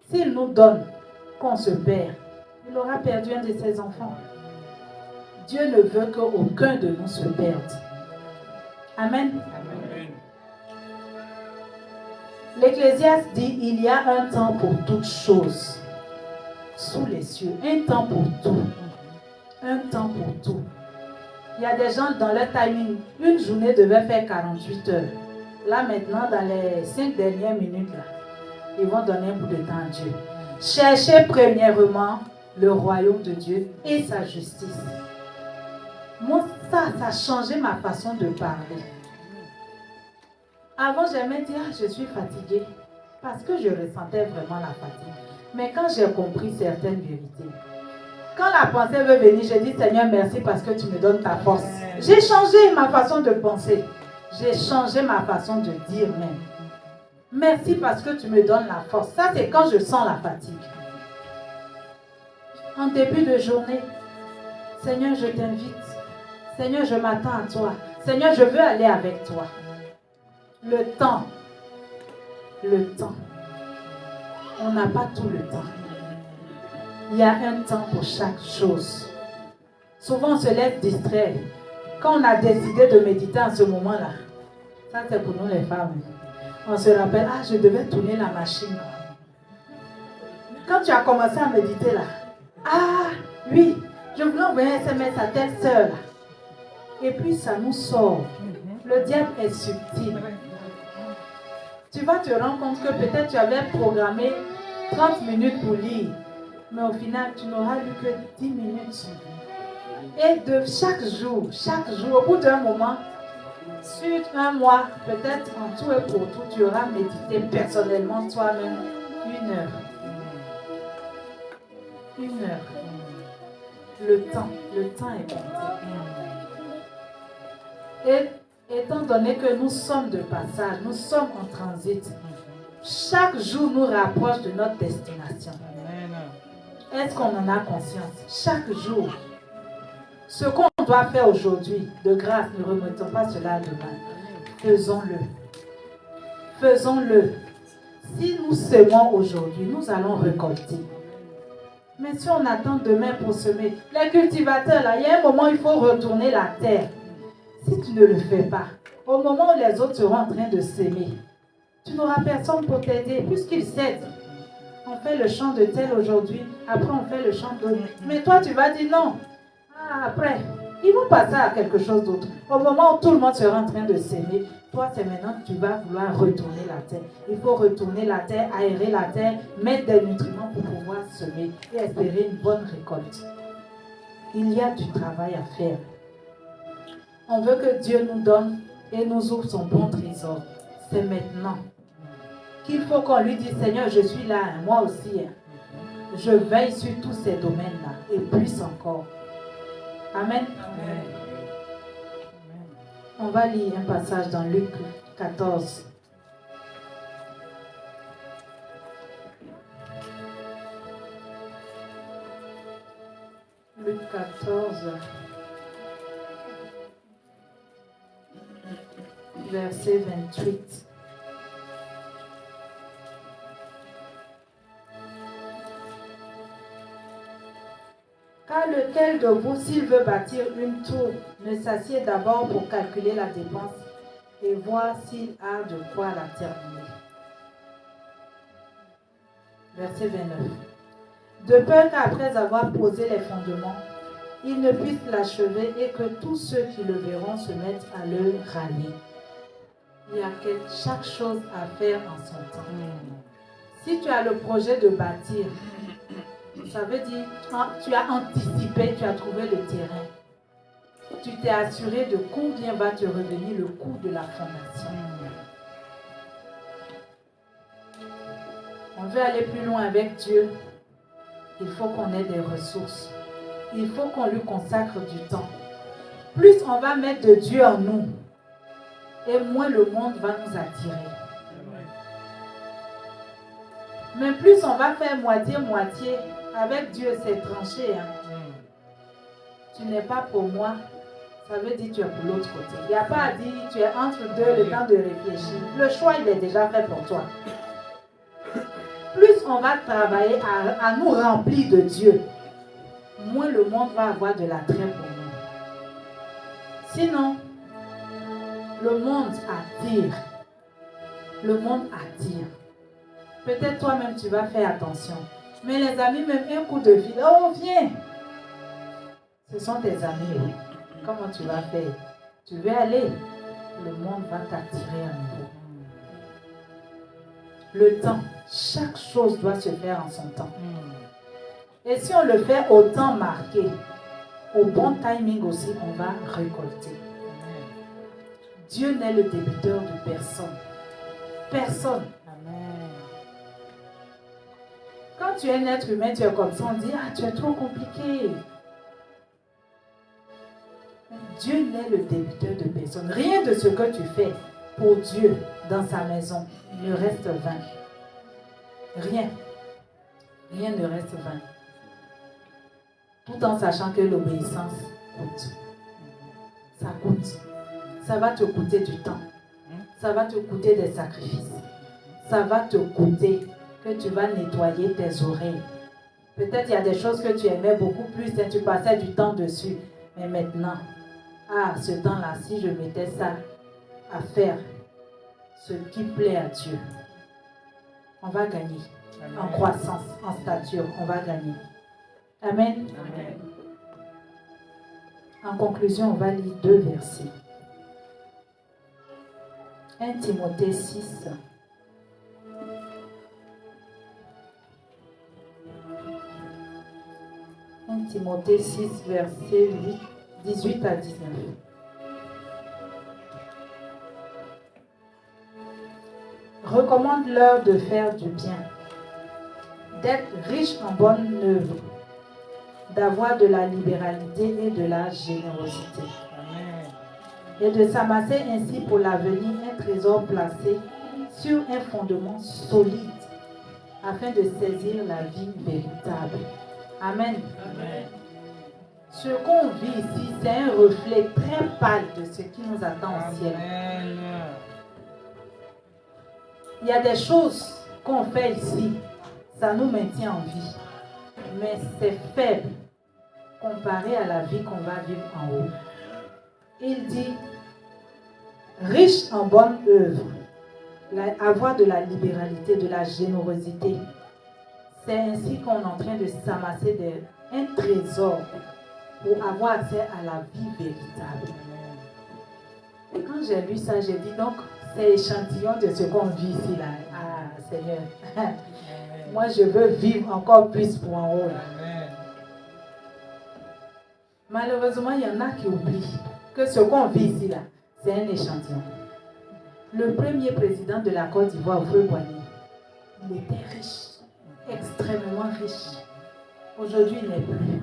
S'il nous donne, qu'on se perd, il aura perdu un de ses enfants. Dieu ne veut qu'aucun de nous se perde. Amen. L'Ecclésiaste dit, il y a un temps pour toutes choses. Sous les cieux. Un temps pour tout. Un temps pour tout. Il y a des gens dans leur timing, une journée devait faire 48 heures. Là maintenant, dans les 5 dernières minutes, là, ils vont donner un bout de temps à Dieu. Cherchez premièrement le royaume de Dieu et sa justice. Moi, ça a changé ma façon de parler. Avant, j'aimais dire, je suis fatiguée, parce que je ressentais vraiment la fatigue. Mais quand j'ai compris certaines vérités, quand la pensée veut venir, je dis, Seigneur, merci parce que tu me donnes ta force. J'ai changé ma façon de penser. J'ai changé ma façon de dire même. Merci parce que tu me donnes la force. Ça, c'est quand je sens la fatigue. En début de journée, Seigneur, je t'invite. Seigneur, je m'attends à toi. Seigneur, je veux aller avec toi. Le temps. On n'a pas tout le temps. Il y a un temps pour chaque chose. Souvent, on se laisse distraire. Quand on a décidé de méditer en ce moment-là, ça c'est pour nous les femmes. On se rappelle, ah, je devais tourner la machine. Quand tu as commencé à méditer là, ah, oui, je voulais envoyer un SMS à telle sœur là. Et puis ça nous sort. Le diable est subtil. Tu vas te rendre compte que peut-être tu avais programmé 30 minutes pour lire. Mais au final, tu n'auras lu que 10 minutes. Et de chaque jour, au bout d'un moment, sur un mois, peut-être en tout et pour tout, tu auras médité personnellement toi-même 1 heure. 1 heure. Le temps est compté. Et étant donné que nous sommes de passage, nous sommes en transit, chaque jour nous rapproche de notre destination. Est-ce qu'on en a conscience? Chaque jour. Ce qu'on doit faire aujourd'hui, de grâce, ne remettons pas cela à demain. Faisons-le. Faisons-le. Si nous semons aujourd'hui, nous allons récolter. Mais si on attend demain pour semer, les cultivateurs, là, il y a un moment où il faut retourner la terre. Si tu ne le fais pas, au moment où les autres seront en train de s'aimer, tu n'auras personne pour t'aider, puisqu'ils cèdent. On fait le chant de tel aujourd'hui, après on fait le chant de... Mais toi, tu vas dire non. Ah, après, ils vont passer à quelque chose d'autre. Au moment où tout le monde sera en train de s'aimer, toi, c'est maintenant que tu vas vouloir retourner la terre. Il faut retourner la terre, aérer la terre, mettre des nutriments pour pouvoir semer et espérer une bonne récolte. Il y a du travail à faire. On veut que Dieu nous donne et nous ouvre son bon trésor. C'est maintenant qu'il faut qu'on lui dise, Seigneur, je suis là, moi aussi. Je veille sur tous ces domaines-là et plus encore. Amen. Amen. On va lire un passage dans Luc 14. Luc 14, verset 28. Car lequel de vous, s'il veut bâtir une tour, ne s'assied d'abord pour calculer la dépense et voir s'il a de quoi la terminer. Verset 29. De peur qu'après avoir posé les fondements, il ne puisse l'achever et que tous ceux qui le verront se mettent à le rallier. Il y a chaque chose à faire en son temps. Si tu as le projet de bâtir, ça veut dire tu as anticipé, tu as trouvé le terrain. Tu t'es assuré de combien va te revenir le coût de la fondation. On veut aller plus loin avec Dieu. Il faut qu'on ait des ressources. Il faut qu'on lui consacre du temps. Plus on va mettre de Dieu en nous, et moins le monde va nous attirer. Mais plus on va faire moitié-moitié, avec Dieu c'est tranché. Tu n'es pas pour moi, ça veut dire que tu es pour l'autre côté. Il n'y a pas à dire tu es entre deux, le temps de réfléchir. Le choix il est déjà fait pour toi. Plus on va travailler à nous remplir de Dieu, moins le monde va avoir de l'attrait pour nous. Sinon, le monde attire. Le monde attire. Peut-être toi-même tu vas faire attention. Mais les amis, même un coup de fil, oh viens. Ce sont tes amis. Comment tu vas faire? Tu veux aller? Le monde va t'attirer à nouveau. Le temps, chaque chose doit se faire en son temps. Et si on le fait au temps marqué, au bon timing aussi, on va récolter. Dieu n'est le débiteur de personne. Personne. Quand tu es un être humain, tu es comme ça, on dit, ah, tu es trop compliqué. Dieu n'est le débiteur de personne. Rien de ce que tu fais pour Dieu dans sa maison ne reste vain. Rien. Rien ne reste vain. Tout en sachant que l'obéissance coûte. Ça coûte. Ça va te coûter du temps. Ça va te coûter des sacrifices. Ça va te coûter que tu vas nettoyer tes oreilles. Peut-être il y a des choses que tu aimais beaucoup plus et tu passais du temps dessus. Mais maintenant, ce temps-là, si je mettais ça à faire, ce qui plaît à Dieu, on va gagner. Amen. En croissance, en stature, on va gagner. Amen. Amen. En conclusion, on va lire 2 versets. 1 Timothée 6. Timothée 6, versets 18 à 19. Recommande-leur de faire du bien, d'être riches en bonnes œuvres, d'avoir de la libéralité et de la générosité. Amen. Et de s'amasser ainsi pour l'avenir un trésor placé sur un fondement solide, afin de saisir la vie véritable. Amen. Amen. Ce qu'on vit ici, c'est un reflet très pâle de ce qui nous attend au ciel. Il y a des choses qu'on fait ici, ça nous maintient en vie. Mais c'est faible comparé à la vie qu'on va vivre en haut. Il dit, riche en bonnes œuvres, avoir de la libéralité, de la générosité. C'est ainsi qu'on est en train de s'amasser un trésor pour avoir accès à la vie véritable. Et quand j'ai lu ça, j'ai dit donc, c'est l'échantillon de ce qu'on vit ici là. Ah Seigneur, moi je veux vivre encore plus pour en haut là. Malheureusement, il y en a qui oublient que ce qu'on vit ici là, c'est un échantillon. Le premier président de la Côte d'Ivoire, Houphouët-Boigny, il était riche. Extrêmement riche. Aujourd'hui, il n'est plus.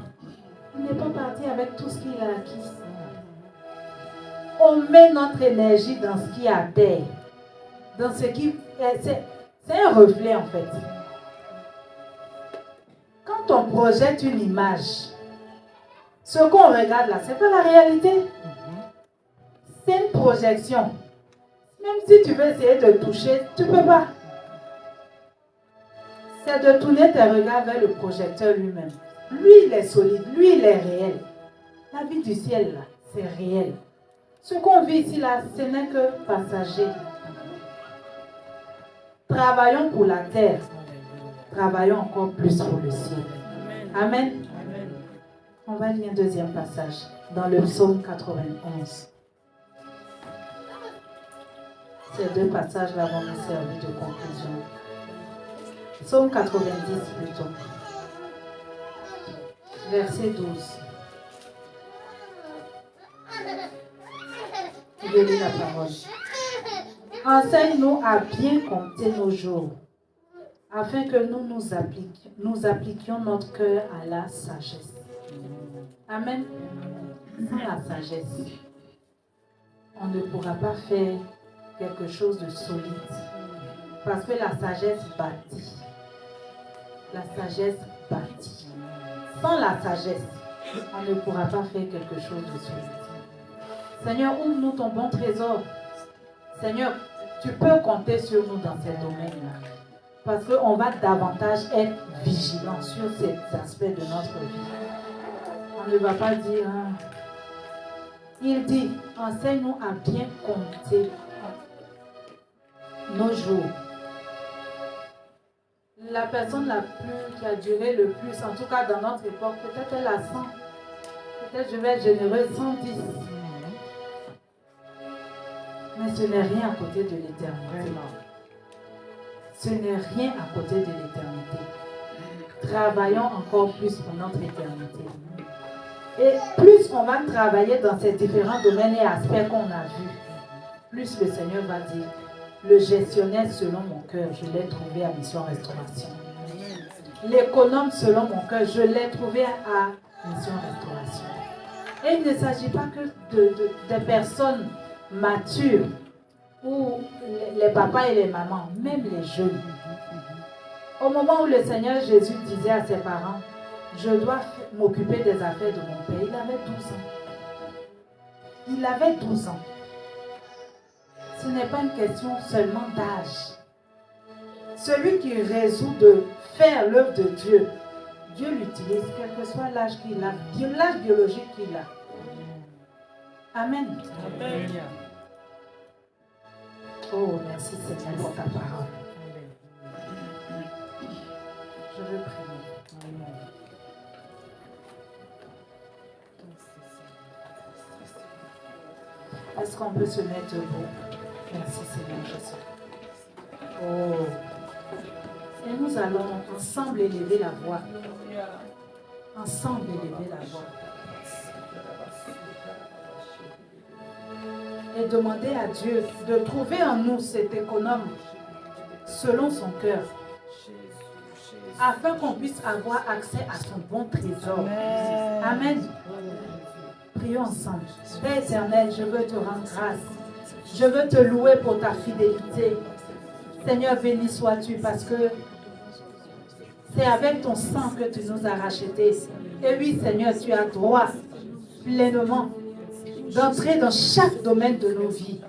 Il n'est pas parti avec tout ce qu'il a acquis. On met notre énergie dans ce qui est à terre. Dans ce qui... C'est un reflet en fait. Quand on projette une image, ce qu'on regarde là, c'est pas la réalité. C'est une projection. Même si tu veux essayer de toucher, tu ne peux pas. C'est de tourner tes regards vers le projecteur lui-même. Lui, il est solide. Lui, il est réel. La vie du ciel, là, c'est réel. Ce qu'on vit ici, là, ce n'est que passager. Travaillons pour la terre. Travaillons encore plus pour le ciel. Amen. On va lire un deuxième passage dans le psaume 91. Ces deux passages-là vont nous servir de conclusion. Psaume 90 plutôt. Verset 12. Je vais lire la parole. Enseigne-nous à bien compter nos jours, afin que nous appliquions notre cœur à la sagesse. Amen. Sans la sagesse, on ne pourra pas faire quelque chose de solide. Parce que la sagesse bâtit. La sagesse bâtit. Sans la sagesse, on ne pourra pas faire quelque chose de solide. Seigneur, ouvre-nous ton bon trésor. Seigneur, tu peux compter sur nous dans ces domaines-là. Parce qu'on va davantage être vigilant sur cet aspect de notre vie. On ne va pas dire, hein. Il dit, enseigne-nous à bien compter nos jours. La personne qui a duré le plus, en tout cas dans notre époque, peut-être elle a 100. Peut-être je vais être généreuse, 110. Mais ce n'est rien à côté de l'éternité. Ce n'est rien à côté de l'éternité. Travaillons encore plus pour notre éternité. Et plus on va travailler dans ces différents domaines et aspects qu'on a vus, plus le Seigneur va dire, le gestionnaire selon mon cœur, je l'ai trouvé à Mission Restauration. L'économe selon mon cœur, je l'ai trouvé à Mission Restauration. Et il ne s'agit pas que de personnes matures, ou les papas et les mamans, même les jeunes. Au moment où le Seigneur Jésus disait à ses parents, je dois m'occuper des affaires de mon père, il avait 12 ans. Il avait 12 ans. Ce n'est pas une question seulement d'âge. Celui qui résout de faire l'œuvre de Dieu, Dieu l'utilise, quel que soit l'âge qu'il a, l'âge biologique qu'il a. Amen. Amen. Oh, merci Seigneur pour ta parole. Je veux prier. Est-ce qu'on peut se mettre debout? Merci Seigneur Jésus. Oh. Et nous allons ensemble élever la voix. Ensemble élever la voix. Et demander à Dieu de trouver en nous cet économe selon son cœur, afin qu'on puisse avoir accès à son bon trésor. Amen. Prions ensemble. Père éternel, je veux te rendre grâce. Je veux te louer pour ta fidélité. Seigneur, béni sois-tu parce que c'est avec ton sang que tu nous as rachetés. Et oui, Seigneur, tu as droit pleinement d'entrer dans chaque domaine de nos vies.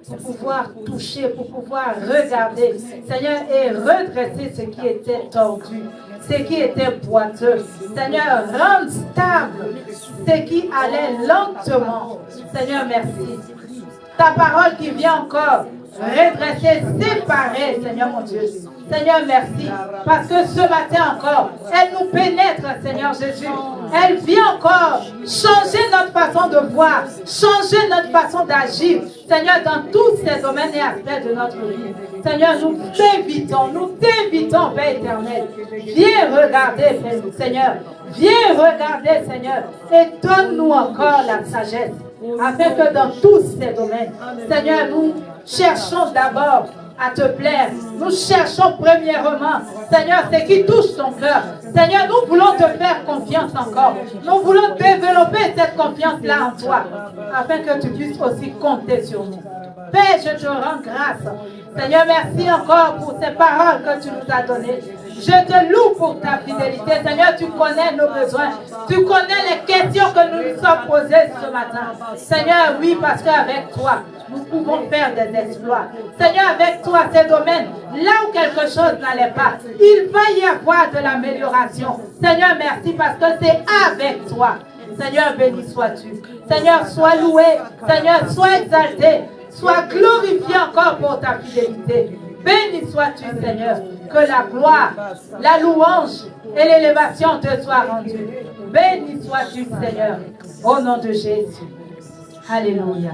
Pour pouvoir toucher, pour pouvoir regarder, Seigneur, et redresser ce qui était tordu, ce qui était boiteux. Seigneur, rendre stable ce qui allait lentement. Seigneur, merci. Ta parole qui vient encore redresser, séparer, Seigneur mon Dieu. Seigneur, merci. Parce que ce matin encore, elle nous pénètre, Seigneur Jésus. Elle vient encore changer notre façon de voir, changer notre façon d'agir. Seigneur, dans tous ces domaines et aspects de notre vie. Seigneur, nous t'invitons, Père éternel. Viens regarder, Seigneur. Viens regarder, Seigneur. Et donne-nous encore la sagesse. Afin que dans tous ces domaines, Seigneur, nous cherchons d'abord à te plaire. Nous cherchons premièrement, Seigneur, ce qui touche ton cœur. Seigneur, nous voulons te faire confiance encore. Nous voulons développer cette confiance-là en toi, afin que tu puisses aussi compter sur nous. Père, je te rends grâce. Seigneur, merci encore pour ces paroles que tu nous as données. Je te loue pour ta fidélité. Seigneur, tu connais nos besoins. Tu connais les questions que nous nous sommes posées ce matin. Seigneur, oui, parce qu'avec toi, nous pouvons faire des exploits. Seigneur, avec toi, ces domaines, là où quelque chose n'allait pas, il va y avoir de l'amélioration. Seigneur, merci parce que c'est avec toi. Seigneur, béni sois-tu. Seigneur, sois loué. Seigneur, sois exalté. Sois glorifié encore pour ta fidélité. Béni sois-tu, Seigneur. Que la gloire, la louange et l'élévation te soient rendues. Béni sois-tu, Seigneur. Au nom de Jésus. Alléluia.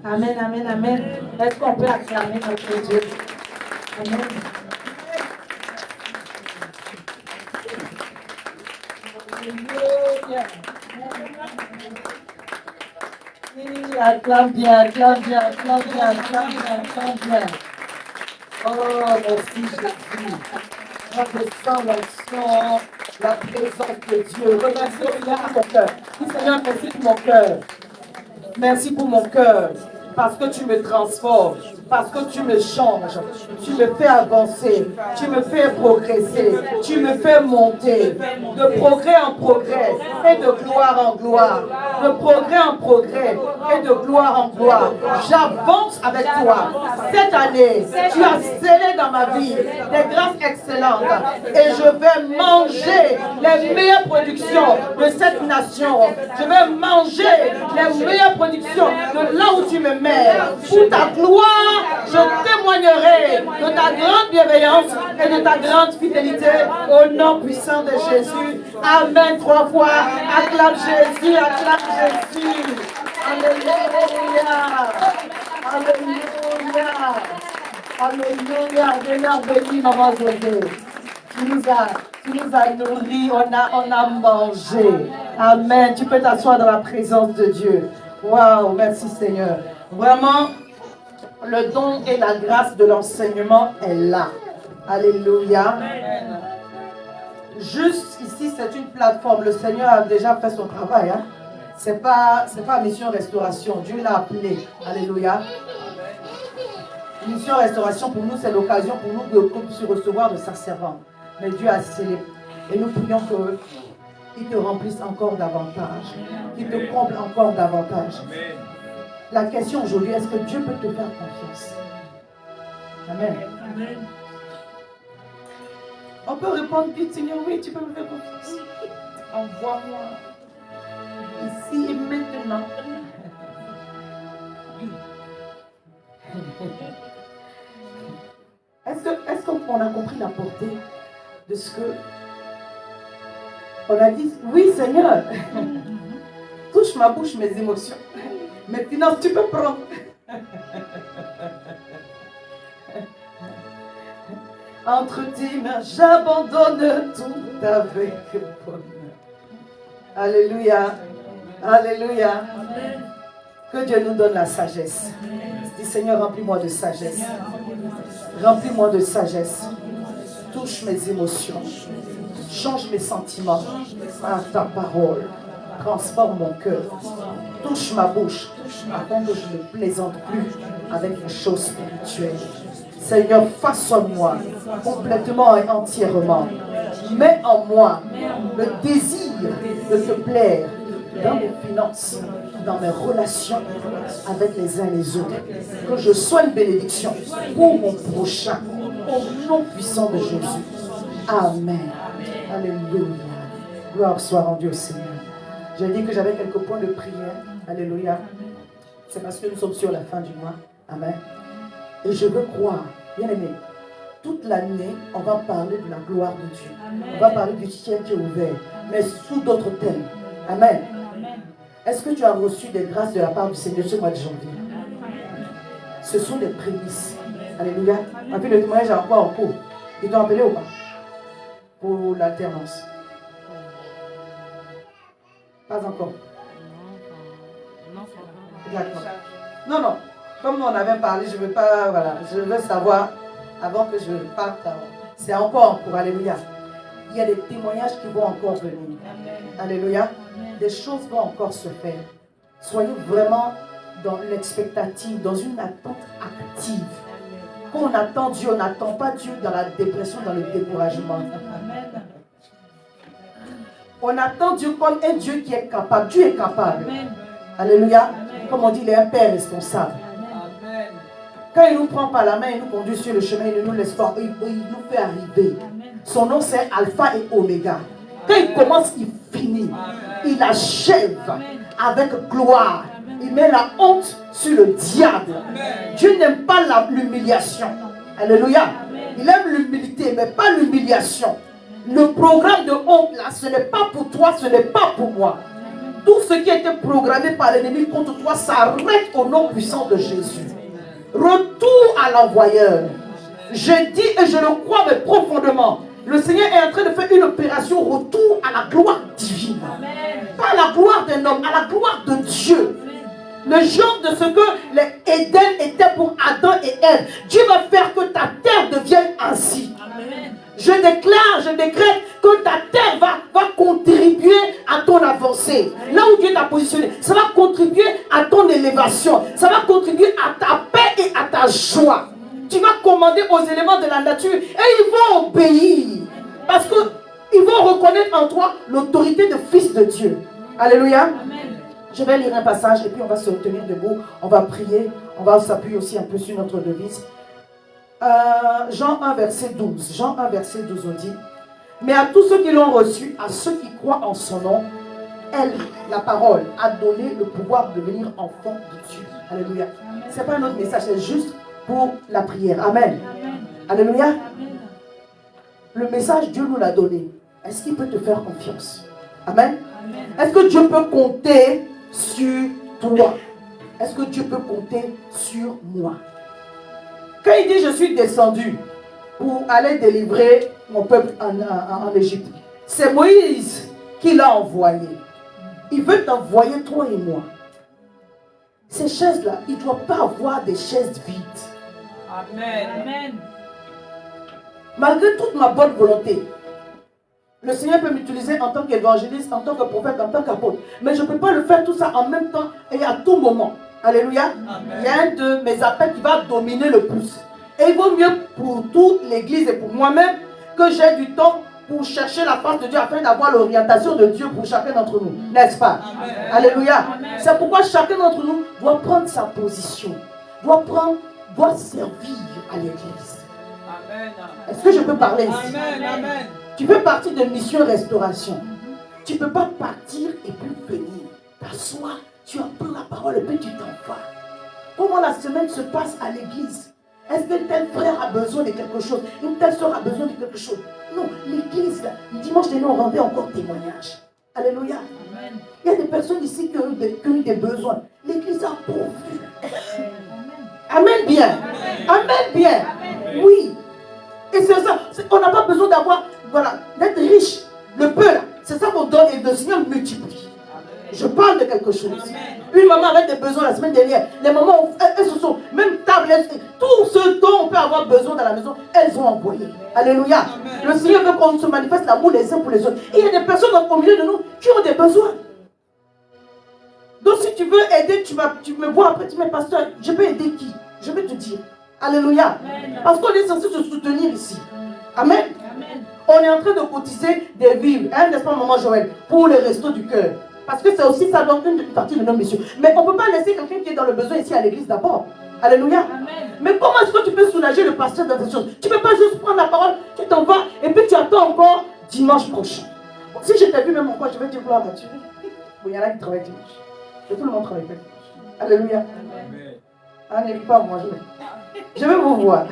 Amen, amen, amen. Est-ce qu'on peut acclamer notre Dieu? Amen. Acclame bien, acclame bien, acclame bien, acclame bien, acclame bien. Oh, merci Jésus. On descend l'action, la présence de Dieu. Remercie pour mon cœur. Dis Seigneur, merci pour mon cœur. Merci pour mon cœur. Parce que tu me transformes. Parce que tu me changes. Tu me fais avancer. Tu me fais progresser. Tu me fais monter. De progrès en progrès et de gloire en gloire. De progrès en progrès et de gloire en gloire. J'avance avec toi. Cette année, tu as scellé dans ma vie des grâces excellentes. Et je vais manger les meilleures productions de cette nation. Je vais manger les meilleures productions de là où tu me mets. Pour ta gloire, je témoignerai de ta grande bienveillance et de ta grande fidélité au nom puissant de Jésus. Amen. 3 fois. Acclame Jésus, acclame Jésus. Alléluia. Alléluia. Alléluia. Seigneur béni, maman José. Tu nous as nourris, on a mangé. Amen. Tu peux t'asseoir dans la présence de Dieu. Waouh, merci Seigneur. Vraiment, le don et la grâce de l'enseignement est là. Alléluia. Juste ici, c'est une plateforme. Le Seigneur a déjà fait son travail. Hein? C'est pas mission restauration. Dieu l'a appelé. Alléluia. Mission restauration, pour nous, c'est l'occasion pour nous de qu'on puisse recevoir de sa servante. Mais Dieu a scellé. Et nous prions qu'il te remplisse encore davantage. Qu'il te comble encore davantage. La question aujourd'hui, est-ce que Dieu peut te faire confiance? Amen. Amen. On peut répondre vite, Seigneur, oui, tu peux me faire confiance. Envoie-moi ici et maintenant. Est-ce qu'on a compris la portée de ce que on a dit? Oui, Seigneur, touche ma bouche, mes émotions. Mes finances, tu peux prendre. Entre tes mains, j'abandonne tout avec bonheur. Alléluia. Alléluia. Que Dieu nous donne la sagesse. Dis Seigneur, remplis-moi de sagesse. Remplis-moi de sagesse. Touche mes émotions. Change mes sentiments par ta parole. Transforme mon cœur. Touche ma bouche afin que je ne plaisante plus avec les choses spirituelles. Seigneur, façonne-moi complètement et entièrement. Mets en moi le désir de te plaire dans mes finances, dans mes relations avec les uns et les autres. Que je sois une bénédiction pour mon prochain, au nom puissant de Jésus. Amen. Alléluia. Gloire soit rendue au Seigneur. J'ai dit que j'avais quelques points de prière. Alléluia. C'est parce que nous sommes sur la fin du mois. Amen. Et je veux croire, bien aimé, toute l'année, on va parler de la gloire de Dieu. Amen. On va parler du ciel qui est ouvert, mais sous d'autres thèmes. Amen. Est-ce que tu as reçu des grâces de la part du Seigneur ce mois de janvier? Ce sont des prémices. Alléluia. Et puis le témoignage est encore en cours. Ils t'ont appelé ou pas? Pour l'alternance. Pas encore. D'accord. Non, non. Comme nous on avait parlé, je ne veux pas, voilà, je veux savoir avant que je parte. C'est encore en cours. Alléluia. Il y a des témoignages qui vont encore venir. Alléluia. Des choses vont encore se faire. Soyez vraiment dans l'expectative, dans une attente active. Quand on attend Dieu, on n'attend pas Dieu dans la dépression, dans le découragement. On attend Dieu comme un Dieu qui est capable. Dieu est capable. Alléluia. Comme on dit, il est un Père responsable. Quand il nous prend par la main, il nous conduit sur le chemin, il ne nous laisse pas, il nous fait arriver. Son nom c'est Alpha et Oméga. Quand il commence, il finit. Il achève avec gloire. Il met la honte sur le diable. Dieu n'aime pas l'humiliation. Alléluia. Il aime l'humilité, mais pas l'humiliation. Le programme de honte là, ce n'est pas pour toi, ce n'est pas pour moi. Tout ce qui a été programmé par l'ennemi contre toi s'arrête au nom puissant de Jésus. Retour à l'envoyeur. Je dis et je le crois mais profondément. Le Seigneur est en train de faire une opération retour à la gloire divine. Pas à la gloire d'un homme, à la gloire de Dieu. Le genre de ce que l'Éden était pour Adam et Ève. Dieu va faire que ta terre devienne ainsi. Je déclare, je décrète que ta terre va contribuer à ton avancée. Là où Dieu t'a positionné, ça va contribuer à ton élévation. Ça va contribuer à ta paix et à ta joie. Tu vas commander aux éléments de la nature et ils vont obéir. Parce qu'ils vont reconnaître en toi l'autorité de fils de Dieu. Alléluia. Amen. Je vais lire un passage et puis on va se tenir debout. On va prier. On va s'appuyer aussi un peu sur notre devise. Jean 1, verset 12. Jean 1, verset 12, on dit: mais à tous ceux qui l'ont reçu, à ceux qui croient en son nom, elle, la parole, a donné le pouvoir de devenir enfant de Dieu. Alléluia. Ce n'est pas un autre message, c'est juste pour la prière. Amen. Amen. Alléluia. Amen. Le message, Dieu nous l'a donné. Est-ce qu'il peut te faire confiance? Amen. Amen. Est-ce que Dieu peut compter sur toi? Est-ce que Dieu peut compter sur moi? Quand il dit je suis descendu pour aller délivrer mon peuple en Égypte, c'est Moïse qui l'a envoyé. Il veut t'envoyer toi et moi. Ces chaises-là, il ne doit pas avoir des chaises vides. Amen. Amen. Malgré toute ma bonne volonté, le Seigneur peut m'utiliser en tant qu'évangéliste, en tant que prophète, en tant qu'apôtre. Mais je ne peux pas le faire tout ça en même temps et à tout moment. Alléluia. Amen. Il y a un de mes appels qui va dominer le plus. Et il vaut mieux pour toute l'église et pour moi-même que j'ai du temps pour chercher la face de Dieu afin d'avoir l'orientation de Dieu pour chacun d'entre nous. N'est-ce pas? Amen. Alléluia. C'est pourquoi chacun d'entre nous doit prendre sa position. Doit servir à l'église. Est-ce que je peux parler ici? Amen. Amen. Tu peux partir de mission restauration. Tu ne peux pas partir et puis venir. T'assois, tu apprends la parole et puis tu t'en vas. Comment la semaine se passe à l'église? Est-ce qu'un tel frère a besoin de quelque chose? Une telle soeur a besoin de quelque chose? Non, l'église, le dimanche dernier, on rendait encore témoignage. Alléluia. Amen. Il y a des personnes ici qui ont eu des besoins. L'église a pourvu. Amen bien. Amen bien. Amen. Oui. Et c'est ça. On n'a pas besoin d'avoir, d'être riche. Le peu là, c'est ça qu'on donne et le Seigneur multiplie. Je parle de quelque chose. Amen. Une maman avait des besoins la semaine dernière. Les mamans, elles se sont, même table, tout ce dont on peut avoir besoin dans la maison, elles ont envoyé. Alléluia. Amen. Le Seigneur veut qu'on se manifeste l'amour les uns pour les autres. Et il y a des personnes au milieu de nous qui ont des besoins. Donc si tu veux aider, tu me vois après, tu me dis, pasteur, je peux aider qui? Je vais te dire. Alléluia. Amen. Parce qu'on est censé se soutenir ici. Amen. Amen. On est en train de cotiser des vivres, hein, n'est-ce pas, maman Joël, pour les restos du cœur. Parce que c'est aussi ça, donc une partie de nos missions. Mais on ne peut pas laisser quelqu'un qui est dans le besoin ici à l'église d'abord. Alléluia. Amen. Mais comment est-ce que tu peux soulager le pasteur dans cette chose? Tu ne peux pas juste prendre la parole, tu t'en vas et puis tu attends encore dimanche prochain. Si je t'ai vu même encore, je vais dire gloire à Dieu. Bon, il y en a qui travaillent dimanche. Et tout le monde travaille dimanche. Alléluia. Amen. Ah, n'écoute pas moi, je vais vous voir.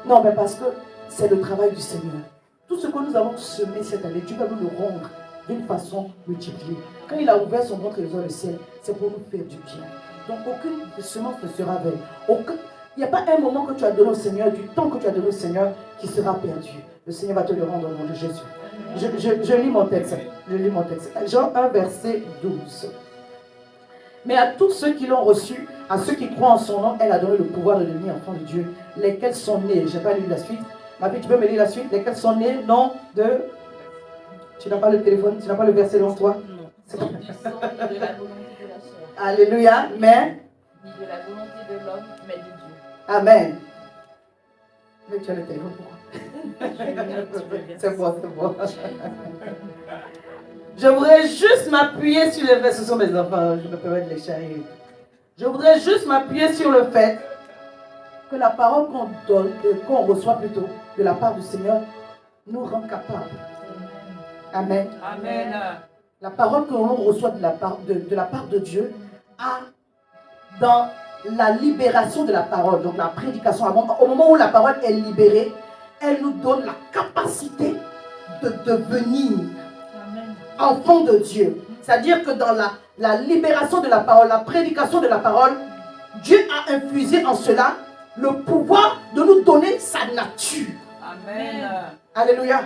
Non, mais parce que c'est le travail du Seigneur. Tout ce que nous avons semé cette année, Dieu va nous le rendre d'une façon multipliée. Quand il a ouvert son ventre et le ciel, c'est pour nous faire du bien. Donc aucune semence ne sera vaine. Il n'y a pas un moment que tu as donné au Seigneur, du temps que tu as donné au Seigneur, qui sera perdu. Le Seigneur va te le rendre au nom de Jésus. Je lis mon texte. Jean 1, verset 12. Mais à tous ceux qui l'ont reçu, à ceux qui croient en son nom, elle a donné le pouvoir de devenir enfants de Dieu, lesquels sont nés. Je n'ai pas lu la suite. Ma fille, tu peux me lire la suite? Lesquels sont nés, non de... Tu n'as pas le téléphone, tu n'as pas le verset devant toi? Non. C'est pas... de la volonté de la chair. Alléluia, mais... Ni de la volonté de l'homme, mais de Dieu. Amen. Mais tu as le téléphone pour c'est bon, c'est bon. Je voudrais juste m'appuyer sur le fait, ce sont mes enfants, je me permets de les charrier. Je voudrais juste m'appuyer sur le fait que la parole qu'on donne, qu'on reçoit plutôt de la part du Seigneur, nous rend capables. Amen. Amen. La parole que l'on reçoit de la part de Dieu a dans la libération de la parole, donc la prédication, au moment où la parole est libérée, elle nous donne la capacité de devenir enfant de Dieu. C'est-à-dire que dans la libération de la parole, la prédication de la parole, Dieu a infusé en cela le pouvoir de nous donner sa nature. Amen. Alléluia.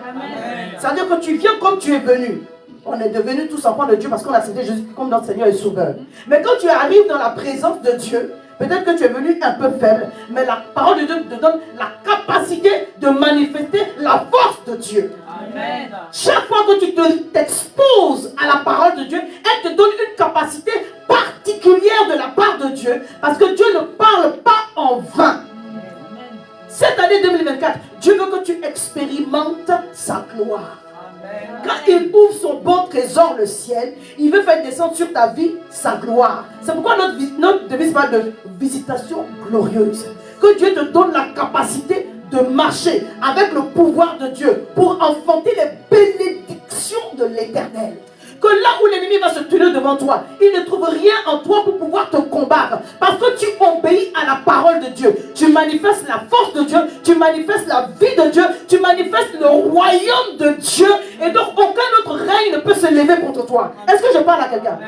C'est-à-dire que tu viens comme tu es venu. On est devenus tous enfants de Dieu parce qu'on a accepté Jésus comme notre Seigneur et Sauveur. Mais quand tu arrives dans la présence de Dieu, peut-être que tu es venu un peu faible, mais la parole de Dieu te donne la capacité de manifester la force de Dieu. Amen. Chaque fois que tu t'exposes à la parole de Dieu, elle te donne une capacité particulière de la part de Dieu, parce que Dieu ne parle pas en vain. Cette année 2024, Dieu veut que tu expérimentes sa gloire. Quand il ouvre son bon trésor, le ciel, il veut faire descendre sur ta vie sa gloire. C'est pourquoi notre devise parle de visitation glorieuse. Que Dieu te donne la capacité de marcher avec le pouvoir de Dieu pour enfanter les bénédictions de l'Éternel. Que là où l'ennemi va se tenir devant toi, il ne trouve rien en toi pour pouvoir te combattre. Parce que tu obéis à la parole de Dieu. Tu manifestes la force de Dieu. Tu manifestes la vie de Dieu. Tu manifestes le royaume de Dieu. Et donc aucun autre règne ne peut se lever contre toi. Est-ce que je parle à quelqu'un?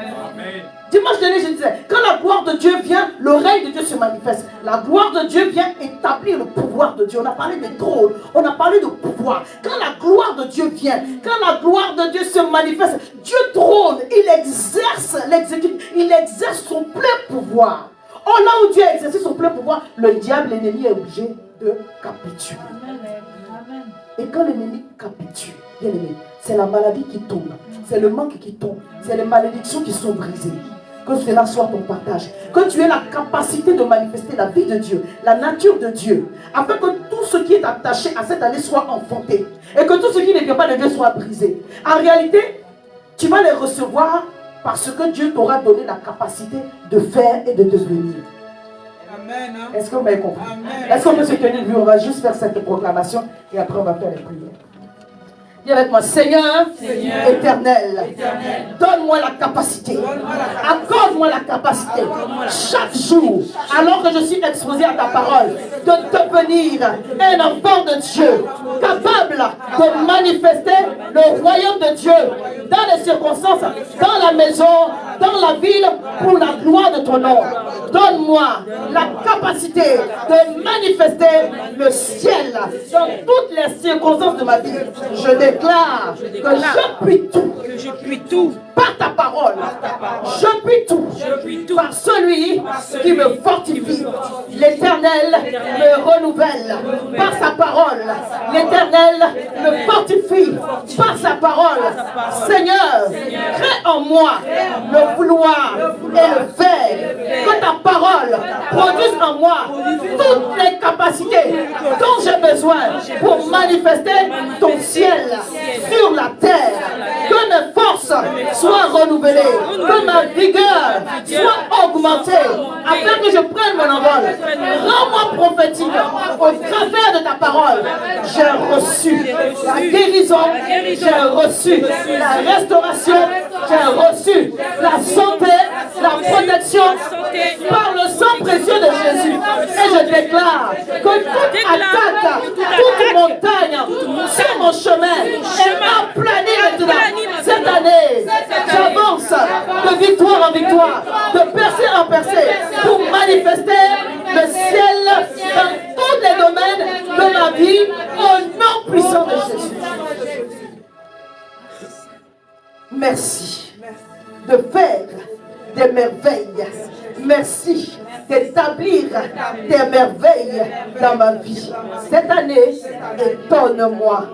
Dimanche dernier, je disais, quand la gloire de Dieu vient, le règne de Dieu se manifeste. La gloire de Dieu vient établir le pouvoir de Dieu. On a parlé des trônes, on a parlé de pouvoir. Quand la gloire de Dieu vient, quand la gloire de Dieu se manifeste, Dieu trône, il exerce son plein pouvoir. Oh, là où Dieu a exercé son plein pouvoir, le diable, l'ennemi est obligé de capituler. Amen. Et quand l'ennemi capitule, bien aimé, c'est la maladie qui tombe, c'est le manque qui tombe, c'est les malédictions qui sont brisées. Que cela soit ton partage. Que tu aies la capacité de manifester la vie de Dieu, la nature de Dieu, afin que tout ce qui est attaché à cette année soit enfanté. Et que tout ce qui ne vient pas de Dieu soit brisé. En réalité, tu vas les recevoir parce que Dieu t'aura donné la capacité de faire et de devenir. Amen. Est-ce que vous m'avez compris? Amen. Est-ce qu'on peut se tenir debout? On va juste faire cette proclamation et après on va faire les prières. Dis avec moi, Seigneur, éternel, donne-moi la capacité, accorde-moi la capacité, chaque jour, alors que je suis exposé à ta parole, de devenir un enfant de Dieu, capable de manifester le royaume de Dieu dans les circonstances, dans la maison, dans la ville, pour la gloire de ton nom. Donne-moi la capacité de manifester le ciel dans toutes les circonstances de ma vie. Je déclare que je puis tout par ta parole. Je puis tout par celui qui me fortifie. L'Éternel me renouvelle par sa parole. L'Éternel me fortifie par sa parole. Seigneur, crée en moi le vouloir et le faire. Que ta parole produise en moi toutes les capacités dont j'ai besoin pour manifester ton ciel sur la terre. Que mes forces soient renouvelées, que ma vigueur soit augmentée, afin que je prenne mon envol. Rends-moi prophétique au travers de ta parole. J'ai reçu la guérison, j'ai reçu la restauration, j'ai reçu la santé, la protection par le sang précieux de Jésus. Et je déclare que toute attaque, toute montagne sur mon chemin est aplanée maintenant. Cette année, j'avance de victoire en victoire, de percée en percée, pour manifester le ciel dans tous les domaines de ma vie au nom puissant de Jésus. Merci de faire des merveilles. Merci d'établir des merveilles dans ma vie. Cette année, étonne-moi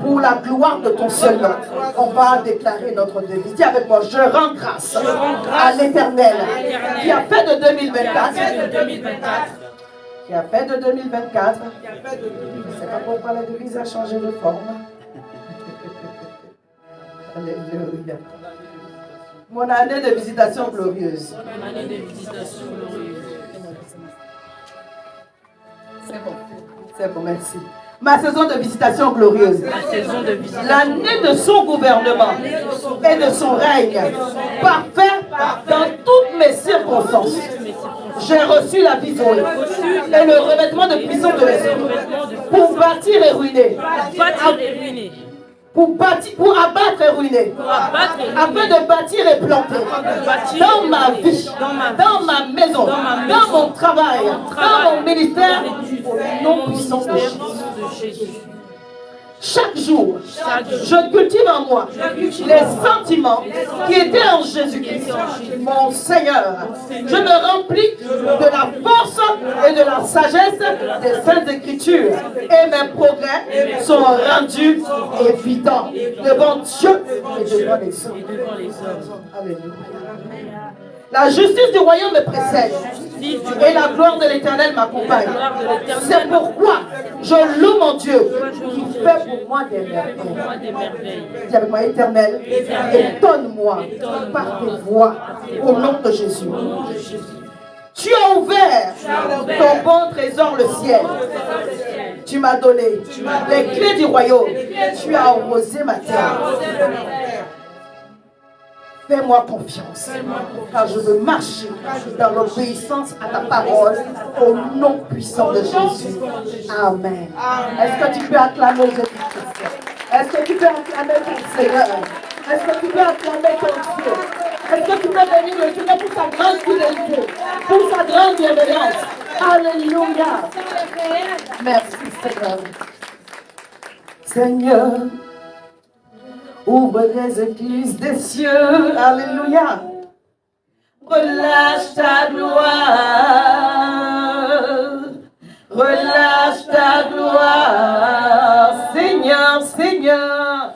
pour la gloire de ton seul nom. On va déclarer notre devise. Dis avec moi, je rends grâce à l'Éternel qui a fait de 2024 qui a fait de 2024. Je ne sais pas pourquoi la devise a changé de forme. Alléluia. Mon année de visitation glorieuse. Mon année de visitation glorieuse. C'est bon, merci. Ma saison de visitation glorieuse. Ma saison de visitation. L'année de son gouvernement et de son règne. Parfait dans toutes mes circonstances. J'ai reçu la vision et le revêtement de puissance de l'esprit pour bâtir et ruiner. Bâtir et ruiner. Pour abattre et ruiner. Afin de bâtir et planter. Dans ma vie, dans ma maison, dans mon travail, dans mon ministère, au nom puissant de Jésus. Chaque jour, je cultive en moi les sentiments qui étaient en Jésus-Christ, mon Seigneur. Je me remplis de la force et de la sagesse des Saintes Écritures. Et mes progrès sont rendus évidents devant Dieu et devant les hommes. Alléluia. La justice du royaume me précède et la gloire de l'Éternel m'accompagne. C'est pourquoi je loue mon Dieu qui fait pour moi des merveilles. Dis avec moi, Éternel, étonne-moi par tes voies au nom de Jésus. Tu as ouvert ton bon trésor, le ciel. Tu m'as donné les clés du royaume. Tu as arrosé ma terre. Fais-moi confiance, car je veux marcher dans l'obéissance à ta parole, au nom puissant de Jésus. Amen. Est-ce que tu peux acclamer Jésus-Christ? Est-ce que tu peux acclamer ton Seigneur? Est-ce que tu peux acclamer ton Dieu? Est-ce que tu peux bénir le Seigneur pour sa grande fidélité, pour sa grande bienveillance? Alléluia. Merci Seigneur. Seigneur, ouvre les églises des cieux. Alléluia. Relâche ta gloire. Relâche ta gloire. Seigneur, Seigneur.